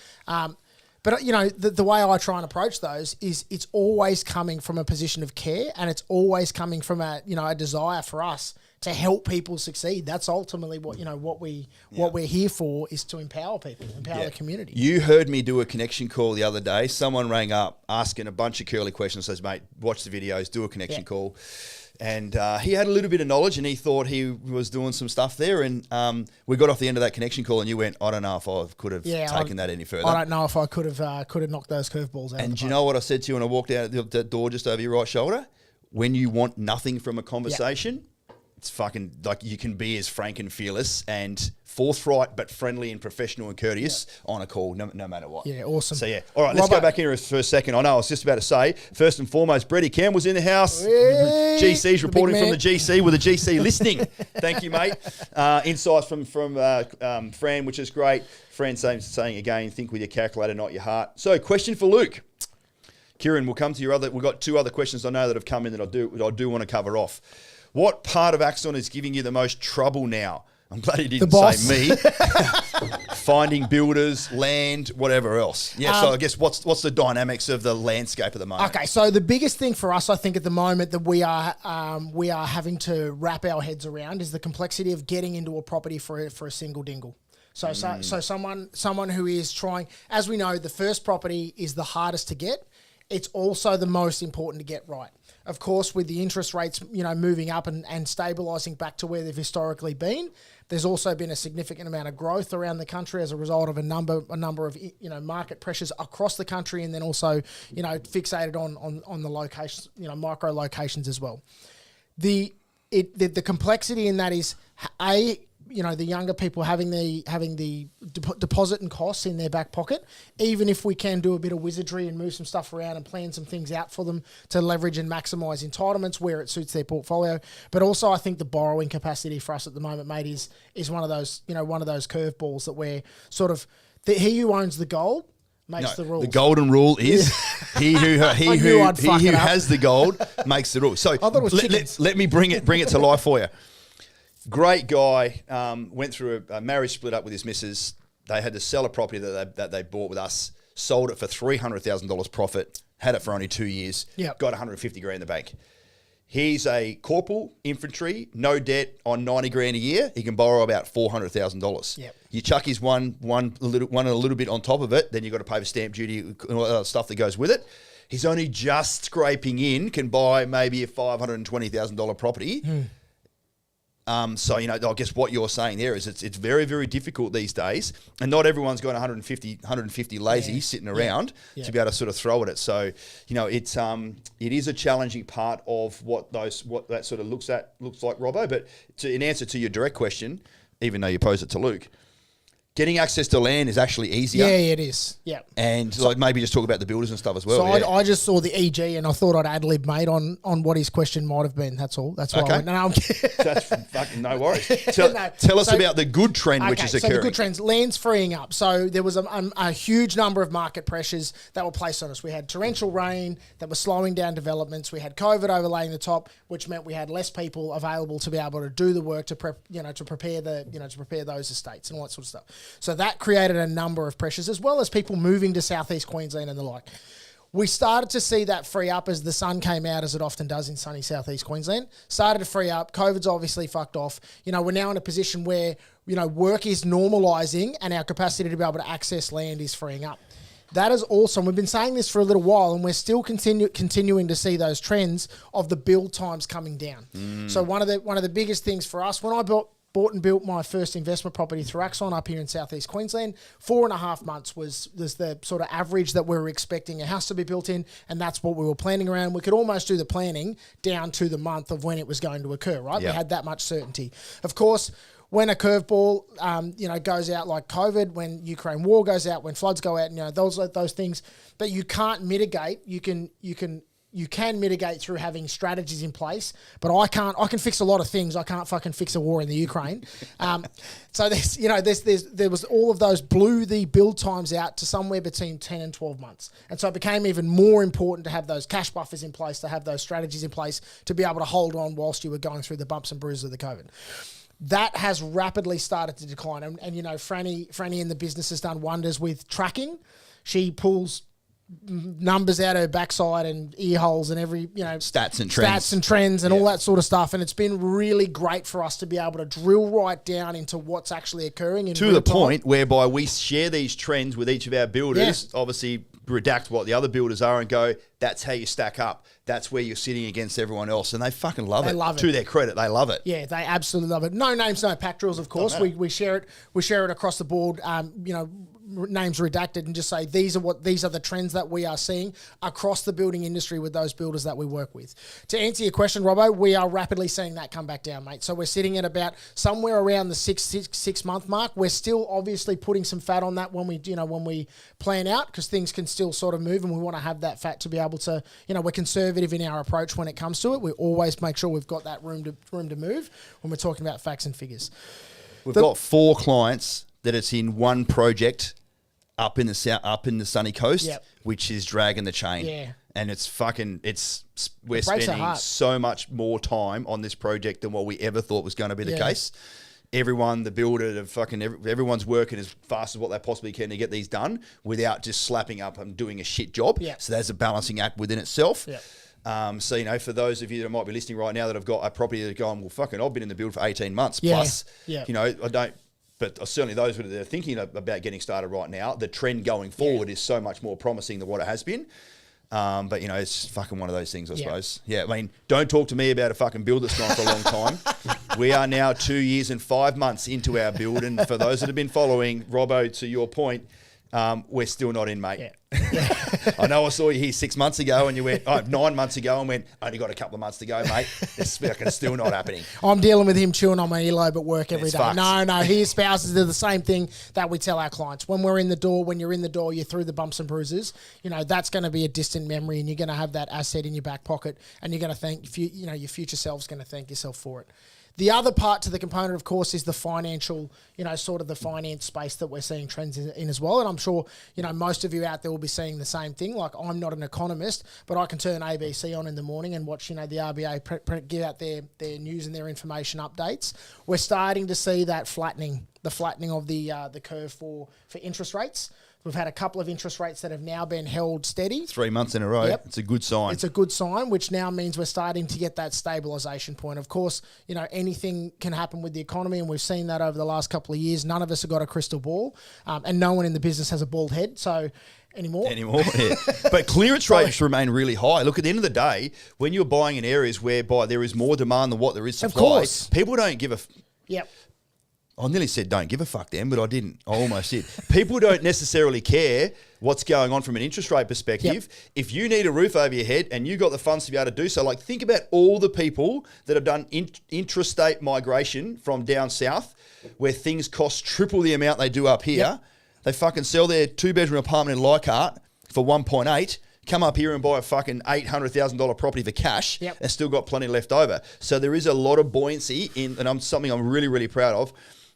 Speaker 2: But, the way I try and approach those is it's always coming from a position of care, and it's always coming from a desire for us to help people succeed. That's ultimately what we're here for, is to empower people, empower the community.
Speaker 1: You heard me do a connection call the other day. Someone rang up asking a bunch of curly questions. Says, mate, watch the videos, do a connection call. And he had a little bit of knowledge, and he thought he was doing some stuff there. And we got off the end of that connection call, and you went, I don't know if I could have taken that any further.
Speaker 2: I don't know if I could have knocked those curveballs out.
Speaker 1: And do you know what I said to you when I walked out the door just over your right shoulder? When you want nothing from a conversation, it's fucking like you can be as frank and fearless and forthright but friendly and professional and courteous on a call, no matter what.
Speaker 2: Yeah, awesome.
Speaker 1: So, all right, let's go back here for a second. I know I was just about to say, first and foremost, Brady Cam was in the house.
Speaker 2: Hey,
Speaker 1: GC's reporting from the GC with a GC listing. Thank you, mate. Insights from Fran, which is great. Fran saying again, think with your calculator, not your heart. So, question for Luke. Kieran, we'll come to your other. We've got 2 other questions I know that have come in that I do want to cover off. What part of Axon is giving you the most trouble now? I'm glad he didn't say me. Finding builders, land, whatever else. Yeah, so I guess what's the dynamics of the landscape at the moment?
Speaker 2: Okay, so the biggest thing for us, I think, at the moment that we are having to wrap our heads around is the complexity of getting into a property for a single dingle. So someone who is trying, as we know, the first property is the hardest to get. It's also the most important to get right. Of course, with the interest rates, moving up and stabilising back to where they've historically been, there's also been a significant amount of growth around the country as a result of a number of market pressures across the country, and then also fixated on the locations, micro locations as well. The complexity in that is the younger people having the deposit and costs in their back pocket, even if we can do a bit of wizardry and move some stuff around and plan some things out for them to leverage and maximise entitlements where it suits their portfolio. But also, I think the borrowing capacity for us at the moment, mate, is one of those curveballs that we're sort of he who owns the gold makes the rules.
Speaker 1: The golden rule is he who has the gold makes the rules. So let me bring it to life for you. Great guy, went through a marriage split up with his missus. They had to sell a property that they bought with us, sold it for $300,000 profit, had it for only 2 years, got 150 grand in the bank. He's a corporal, infantry, no debt on 90 grand a year. He can borrow about $400,000.
Speaker 2: Yep.
Speaker 1: You chuck his one a little bit on top of it, then you've got to pay for stamp duty and all that stuff that goes with it. He's only just scraping in, can buy maybe a $520,000 property. So, I guess what you're saying there is it's very, very difficult these days, and not everyone's got 150 lazy sitting around to be able to sort of throw at it. So, it is a challenging part of what that sort of looks like, Robbo. But in answer to your direct question, even though you posed it to Luke, getting access to land is actually easier.
Speaker 2: Yeah, it is. Yeah.
Speaker 1: And maybe just talk about the builders and stuff as well.
Speaker 2: So I just saw the EG and I thought I'd ad-lib, mate, on what his question might have been. That's all. That's why I went, no, I'm kidding.
Speaker 1: That's fucking no worries. Tell us about the good trend which is occurring.
Speaker 2: So the good trends, land's freeing up. So there was a huge number of market pressures that were placed on us. We had torrential rain that was slowing down developments. We had COVID overlaying the top, which meant we had less people available to be able to do the work to prepare those estates and all that sort of stuff. So that created a number of pressures, as well as people moving to southeast Queensland and the like. We started to see that free up as the sun came out, as it often does in sunny southeast Queensland. Started to free up. COVID's obviously fucked off. We're now in a position where, work is normalising and our capacity to be able to access land is freeing up. That is awesome. We've been saying this for a little while, and we're still continuing to see those trends of the build times coming down. So one of the biggest things for us, when I bought and built my first investment property through Axon up here in southeast Queensland, 4.5 months was the sort of average that we were expecting a house to be built in, and that's what we were planning around. We could almost do the planning down to the month of when it was going to occur, right?
Speaker 1: Yep.
Speaker 2: We had that much certainty. Of course, when a curveball, goes out like COVID, when Ukraine war goes out, when floods go out, those things that you can't mitigate, you can mitigate through having strategies in place, but I can fix a lot of things. I can't fucking fix a war in the Ukraine. So there was all of those blew the build times out to somewhere between 10 and 12 months. And so it became even more important to have those cash buffers in place, to have those strategies in place to be able to hold on whilst you were going through the bumps and bruises of the COVID. That has rapidly started to decline. And Franny in the business has done wonders with tracking. She pulls numbers out her backside and ear holes and every,
Speaker 1: stats and trends
Speaker 2: and all that sort of stuff. And it's been really great for us to be able to drill right down into what's actually occurring. In
Speaker 1: to the point whereby we share these trends with each of our builders, obviously redact what the other builders are and go, that's how you stack up. That's where you're sitting against everyone else. And they fucking love it. They love it. To their credit, they love it.
Speaker 2: Yeah, they absolutely love it. No names, no pack drills, of course. We share it. We share it across the board. Names redacted, and just say these are the trends that we are seeing across the building industry with those builders that we work with. To answer your question, Robbo, we are rapidly seeing that come back down, mate. So we're sitting at about somewhere around the six month mark. We're still obviously putting some fat on that when we plan out, because things can still sort of move, and we want to have that fat to be able to, we're conservative in our approach when it comes to it. We always make sure we've got that room to move when we're talking about facts and figures.
Speaker 1: We've got 4 clients that it's in one project up in the sunny coast, which is dragging the chain. Yeah. And we're spending so much more time on this project than what we ever thought was going to be the case. Everyone, the builder, everyone's working as fast as what they possibly can to get these done without just slapping up and doing a shit job. Yeah. So there's a balancing act within itself. Yeah. So, for those of you that might be listening right now that have got a property that are going, well, fucking, I've been in the build for 18 months plus, I don't. But certainly those that are thinking about getting started right now, the trend going forward is so much more promising than what it has been. But, it's fucking one of those things, I suppose. Yeah, I mean, don't talk to me about a fucking build that's gone for a long time. We are now 2 years and 5 months into our build. And for those that have been following, Robbo, to your point, we're still not in, mate. Yeah. I know I saw you here 6 months ago and you went, 9 months ago and went, only got a couple of months to go, mate. It's fucking still not happening.
Speaker 2: I'm dealing with him chewing on my earlobe at work every day. Fucked. No, he espouses the same thing that we tell our clients. When you're in the door, you're through the bumps and bruises. That's going to be a distant memory, and you're going to have that asset in your back pocket, and you're going to thank, your future self's going to thank yourself for it. The other part to the component, of course, is the financial, sort of the finance space that we're seeing trends in as well. And I'm sure, most of you out there will be seeing the same thing. Like, I'm not an economist, but I can turn ABC on in the morning and watch, the RBA give out their news and their information updates. We're starting to see that flattening of the curve for interest rates. We've had a couple of interest rates that have now been held steady.
Speaker 1: 3 months in a row. Yep. It's a good sign.
Speaker 2: It's a good sign, which now means we're starting to get that stabilisation point. Of course, anything can happen with the economy, and we've seen that over the last couple of years. None of us have got a crystal ball, and no one in the business has a bald head. So anymore, yeah.
Speaker 1: But clearance rates remain really high. Look, at the end of the day, when you're buying in areas whereby there is more demand than what there is supply,
Speaker 2: of course,
Speaker 1: people don't give a...
Speaker 2: Yep.
Speaker 1: I nearly said don't give a fuck then, but I didn't. I almost did. People don't necessarily care what's going on from an interest rate perspective. Yep. If you need a roof over your head and you got the funds to be able to do so, like, think about all the people that have done intrastate migration from down south where things cost triple the amount they do up here. Yep. They fucking sell their 2-bedroom apartment in Leichhardt for 1.8, come up here and buy a fucking $800,000 property for cash,
Speaker 2: yep,
Speaker 1: and still got plenty left over. So there is a lot of buoyancy in, and something I'm really, really proud of,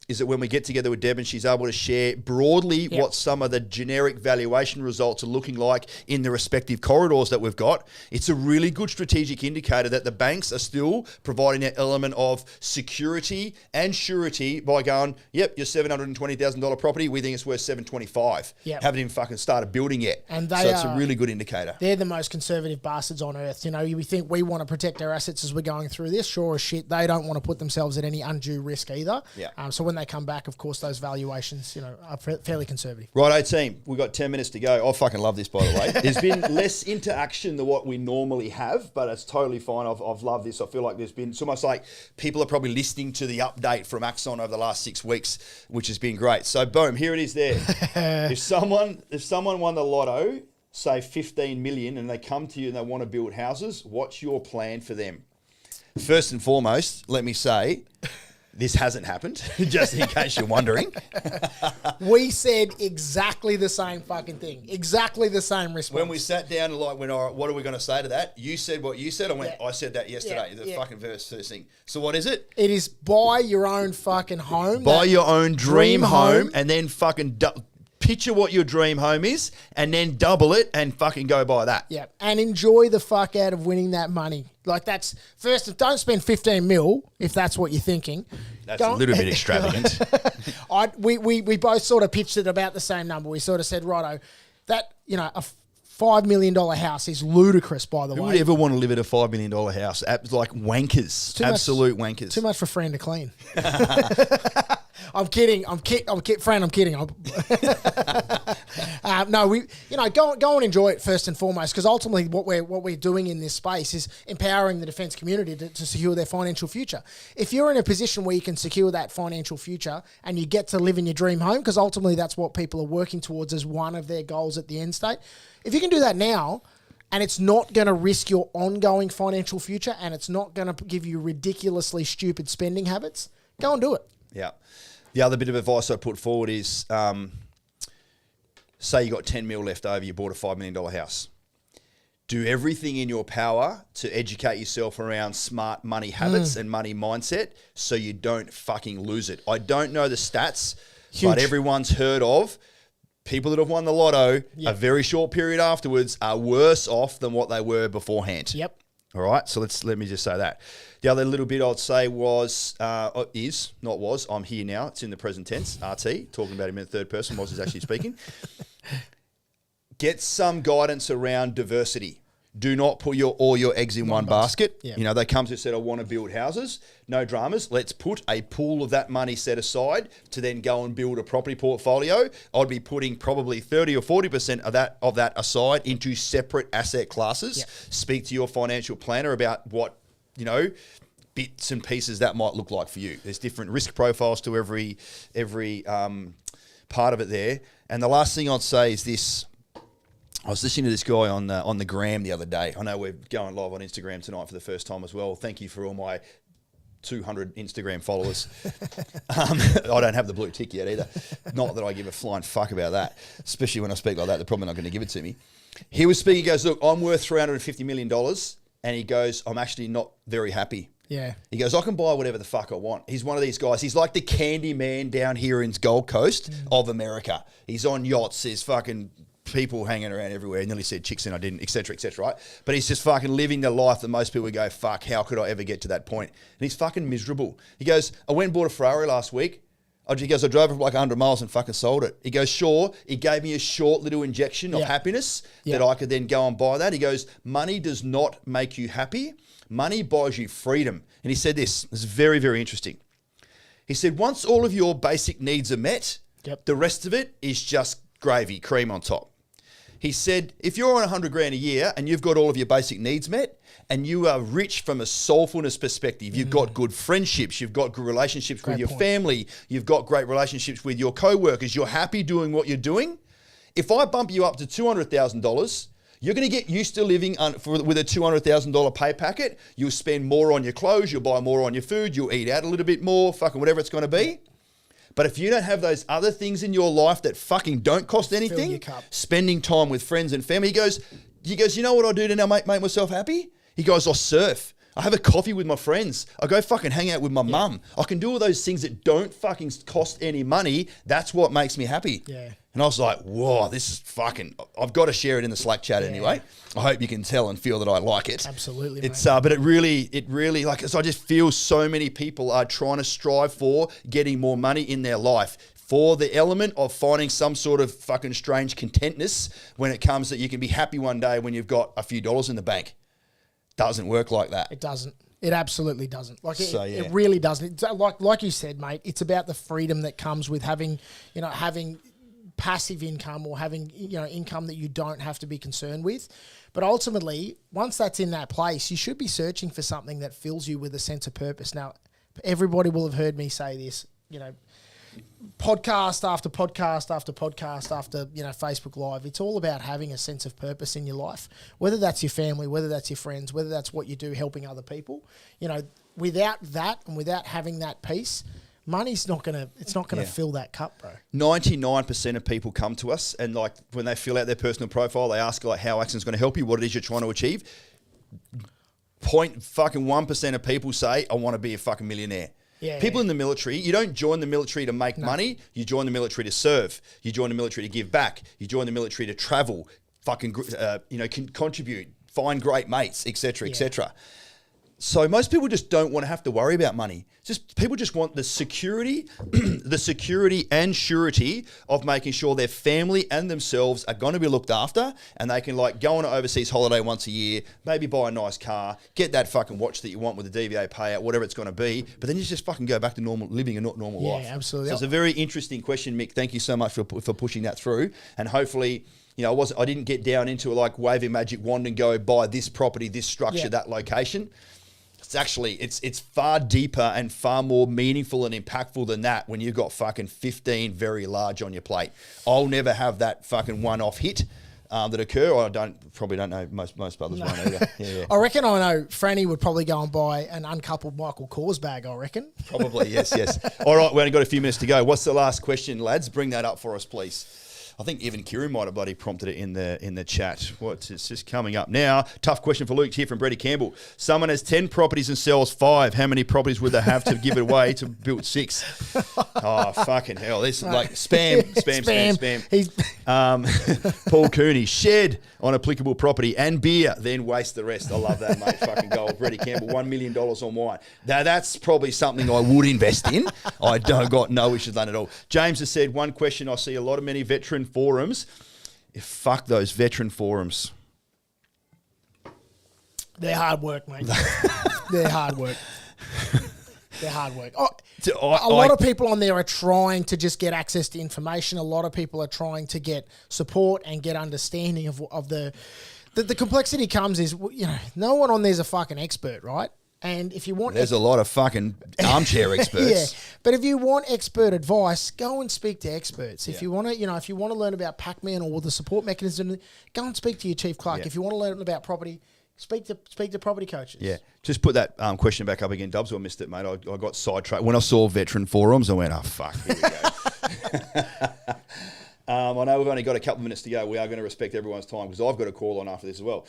Speaker 1: is that when we get together with Deb and she's able to share broadly yep, what some of the generic valuation results are looking like in the respective corridors that we've got, it's a really good strategic indicator that the banks are still providing that element of security and surety by going, yep, your $720,000 property, we think it's worth $725.
Speaker 2: Yep.
Speaker 1: Haven't even fucking started building yet.
Speaker 2: And
Speaker 1: so it's a really good indicator.
Speaker 2: They're the most conservative bastards on earth. We think we want to protect our assets as we're going through this. Sure as shit, they don't want to put themselves at any undue risk either.
Speaker 1: Yeah.
Speaker 2: So when they come back, of course, those valuations, are fairly conservative.
Speaker 1: Righto, team. We've got 10 minutes to go. I fucking love this, by the way. There's been less interaction than what we normally have, but it's totally fine. I've loved this. I feel like it's almost like people are probably listening to the update from Axon over the last 6 weeks, which has been great. So, boom, here it is there. If someone won the lotto, say 15 million, and they come to you and they want to build houses, what's your plan for them? First and foremost, let me say... this hasn't happened, just in case you're wondering.
Speaker 2: We said exactly the same fucking thing. Exactly the same response.
Speaker 1: When we sat down and went, all right, what are we going to say to that? You said what you said. I went, I said that yesterday. The fucking first thing. So what is it?
Speaker 2: It is buy your own fucking home.
Speaker 1: Buy your own dream home and then fucking... picture what your dream home is and then double it and fucking go buy that.
Speaker 2: Yeah, and enjoy the fuck out of winning that money. Like, that's first, don't spend 15 mil if that's what you're thinking.
Speaker 1: That's a little bit extravagant.
Speaker 2: We both sort of pitched it about the same number. We sort of said, righto, that, a $5 million house is ludicrous, by the way.
Speaker 1: Who would ever want to live at a $5 million house? Like wankers. Absolute wankers.
Speaker 2: Too much for Fran to clean. I'm kidding. Fran, I'm kidding. No, go and enjoy it first and foremost, because ultimately what we're doing in this space is empowering the defence community to secure their financial future. If you're in a position where you can secure that financial future and you get to live in your dream home, because ultimately that's what people are working towards as one of their goals at the end state. If you can do that now, and it's not going to risk your ongoing financial future, and it's not going to give you ridiculously stupid spending habits, go and do it.
Speaker 1: Yeah. The other bit of advice I put forward is, say you got 10 mil left over, you bought a $5 million house. Do everything in your power to educate yourself around smart money habits and money mindset so you don't fucking lose it. I don't know the stats, but everyone's heard of people that have won the lotto, a very short period afterwards, are worse off than what they were beforehand.
Speaker 2: Yep.
Speaker 1: All right, so let me just say that. The other little bit I'd say was, I'm here now. It's in the present tense, RT, talking about him in the third person, was is actually speaking. Get some guidance around diversity. Do not put all your eggs in one basket. Yeah. They come to said, I want to build houses. No dramas. Let's put a pool of that money set aside to then go and build a property portfolio. I'd be putting probably 30 or 40% of that aside into separate asset classes. Yep. Speak to your financial planner about what, bits and pieces that might look like for you. There's different risk profiles to every part of it there. And the last thing I'd say is this. I was listening to this guy on the gram the other day. I know we're going live on Instagram tonight for the first time as well. Thank you for all my 200 Instagram followers. I don't have the blue tick yet either. Not that I give a flying fuck about that, especially when I speak like that. They're probably not going to give it to me. He was speaking, he goes, look, I'm worth $350 million. And he goes, I'm actually not very happy.
Speaker 2: Yeah.
Speaker 1: He goes, I can buy whatever the fuck I want. He's one of these guys. He's like the candy man down here in Gold Coast of America. He's on yachts. There's fucking people hanging around everywhere. I nearly said chicks and I didn't, et cetera, right? But he's just fucking living the life that most people would go, fuck, how could I ever get to that point? And he's fucking miserable. He goes, I went and bought a Ferrari last week. He goes, I drove it for like 100 miles and fucking sold it. He goes, sure, he gave me a short little injection of happiness that I could then go and buy that. He goes, money does not make you happy. Money buys you freedom. And he said this is very, very interesting. He said, once all of your basic needs are met, the rest of it is just gravy, cream on top. He said, if you're on 100 grand a year and you've got all of your basic needs met and you are rich from a soulfulness perspective, you've got good friendships, you've got good relationships with your family, you've got great relationships with your co-workers, you're happy doing what you're doing. If I bump you up to $200,000, you're going to get used to living with a $200,000 pay packet. You'll spend more on your clothes, you'll buy more on your food, you'll eat out a little bit more, fucking whatever it's going to be. But if you don't have those other things in your life that fucking don't cost anything, spending time with friends and family, he goes, you know what I do to now make myself happy? He goes, I surf. I have a coffee with my friends. I go fucking hang out with my mum. I can do all those things that don't fucking cost any money. That's what makes me happy. Yeah. And I was like, whoa, this is fucking, I've got to share it in the Slack chat anyway. I hope you can tell and feel that I like it.
Speaker 2: Absolutely,
Speaker 1: it's but it really like, so I just feel so many people are trying to strive for getting more money in their life for the element of finding some sort of fucking strange contentness when it comes that you can be happy one day when you've got a few dollars in the bank. Doesn't work like that.
Speaker 2: It doesn't. It absolutely doesn't. Like it really doesn't. It's like you said, mate, it's about the freedom that comes with having passive income or having, income that you don't have to be concerned with. But ultimately, once that's in that place, you should be searching for something that fills you with a sense of purpose. Now, everybody will have heard me say this, podcast after podcast after podcast after, Facebook Live. It's all about having a sense of purpose in your life, whether that's your family, whether that's your friends, whether that's what you do helping other people. Without that and without having that piece, money's not gonna fill that cup, bro.
Speaker 1: 99% of people come to us and like when they fill out their personal profile, they ask like how Action's going to help you, what it is you're trying to achieve. 0.1% of people say, I want to be a fucking millionaire. Yeah. People in the military, you don't join the military to make money. You join the military to serve. You join the military to give back. You join the military to travel, fucking, contribute, find great mates, etc., etc. So most people just don't want to have to worry about money. People just want the security, and surety of making sure their family and themselves are going to be looked after, and they can like go on an overseas holiday once a year, maybe buy a nice car, get that fucking watch that you want with the DVA payout, whatever it's going to be. But then you just fucking go back to living a normal life.
Speaker 2: Yeah, absolutely.
Speaker 1: So it's a very interesting question, Mick. Thank you so much for pushing that through, and hopefully. I didn't get down into like wave a magic wand and go buy this property, this structure, that location. It's actually, it's far deeper and far more meaningful and impactful than that when you've got fucking 15 very large on your plate. I'll never have that fucking one-off hit that occur. I probably don't know, most others won't either. Yeah.
Speaker 2: I reckon I know Franny would probably go and buy an uncoupled Michael Kors bag, I reckon.
Speaker 1: Probably, yes. All right, we've only got a few minutes to go. What's the last question, lads? Bring that up for us, please. I think even Kieran might have bloody prompted it in the chat. It's just coming up now. Tough question for Luke here from Brady Campbell. Someone has 10 properties and sells 5. How many properties would they have to give it away to build 6? Oh, fucking hell. This is like spam. Paul Cooney, shed on applicable property and beer, then waste the rest. I love that, mate. Fucking gold. Brady Campbell, $1 million on wine. Now, that's probably something I would invest in. I don't got no issues done at all. James has said, one question I see a lot of many veteran forums. Fuck those veteran forums.
Speaker 2: They're hard work, mate. They're hard work. They're hard work. A lot of people on there are trying to just get access to information. A lot of people are trying to get support and get understanding of the complexity comes is, no one on there's a fucking expert, right? And if you want...
Speaker 1: There's a lot of fucking armchair experts.
Speaker 2: Yeah. But if you want expert advice, go and speak to experts. If you want to, if you want to learn about Pac-Man or the support mechanism, go and speak to your chief clerk. If you want to learn about property, speak to property coaches. Yeah. Just put that question back up again, Dubs. I missed it, mate. I got sidetracked. When I saw veteran forums, I went, oh, fuck, here we
Speaker 1: I know we've only got a couple of minutes to go. We are going to respect everyone's time because I've got a call on after this as well.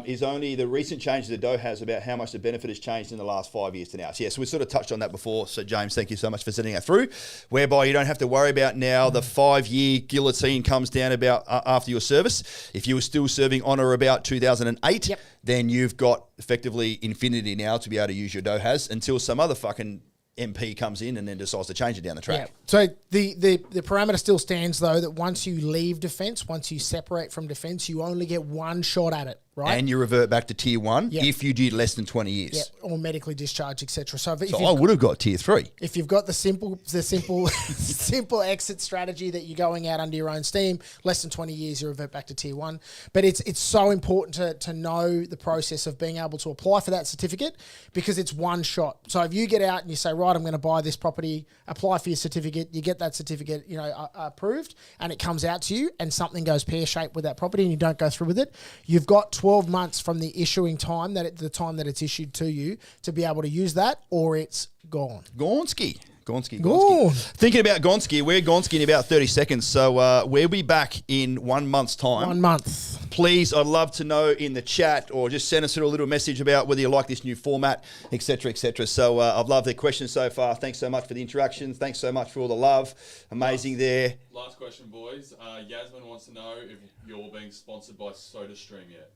Speaker 1: Is only the recent changes the dough has about how much the benefit has changed in the last 5 years to now. So, yeah, so we sort of touched on that before. So, James, thank you so much for sending that through. Whereby you don't have to worry about now the 5-year guillotine comes down about after your service. If you were still serving on or about 2008, then you've got effectively infinity now to be able to use your dough has until some other fucking MP comes in and then decides to change it down the track.
Speaker 2: Yeah. So the parameter still stands, though, that once you leave defence, once you separate from defence, you only get one shot at it, right?
Speaker 1: And you revert back to tier 1 if you did less than 20 years.
Speaker 2: Yeah, or medically discharged, etc. So
Speaker 1: I would have got tier 3.
Speaker 2: If you've got the simple simple exit strategy that you're going out under your own steam, less than 20 years, you revert back to tier 1. But it's so important to know the process of being able to apply for that certificate because it's one shot. So if you get out and you say, right, I'm going to buy this property, apply for your certificate, you get that certificate, approved, and it comes out to you, and something goes pear-shaped with that property, and you don't go through with it, you've got 12 months from the issuing time, the time that it's issued to you, to be able to use that, or it's gone.
Speaker 1: Gonski.
Speaker 2: Gone.
Speaker 1: Thinking about Gonski, we're Gonski in about 30 seconds, so we'll be back in 1 month's time.
Speaker 2: 1 month.
Speaker 1: Please, I'd love to know in the chat or just send us a little message about whether you like this new format, etc., etc. So I've loved the questions so far. Thanks so much for the interactions. Thanks so much for all the love. Amazing there.
Speaker 3: Last question, boys. Yasmin wants to know if you're being sponsored by SodaStream yet.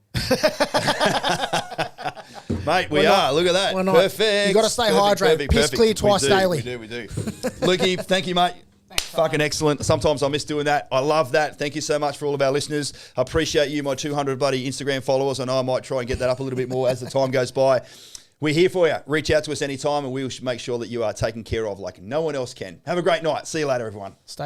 Speaker 1: Mate, we are. Look at that.
Speaker 2: We're not.
Speaker 1: Perfect.
Speaker 2: You got to stay hydrated. Piss clear twice daily.
Speaker 1: We do. Lukey, thank you, mate. Fucking excellent. Sometimes I miss doing that. I love that. Thank you so much for all of our listeners. I appreciate you, my 200 bloody Instagram followers. I know I might try and get that up a little bit more as the time goes by. We're here for you. Reach out to us anytime and we'll make sure that you are taken care of like no one else can. Have a great night. See you later, everyone.
Speaker 2: Stay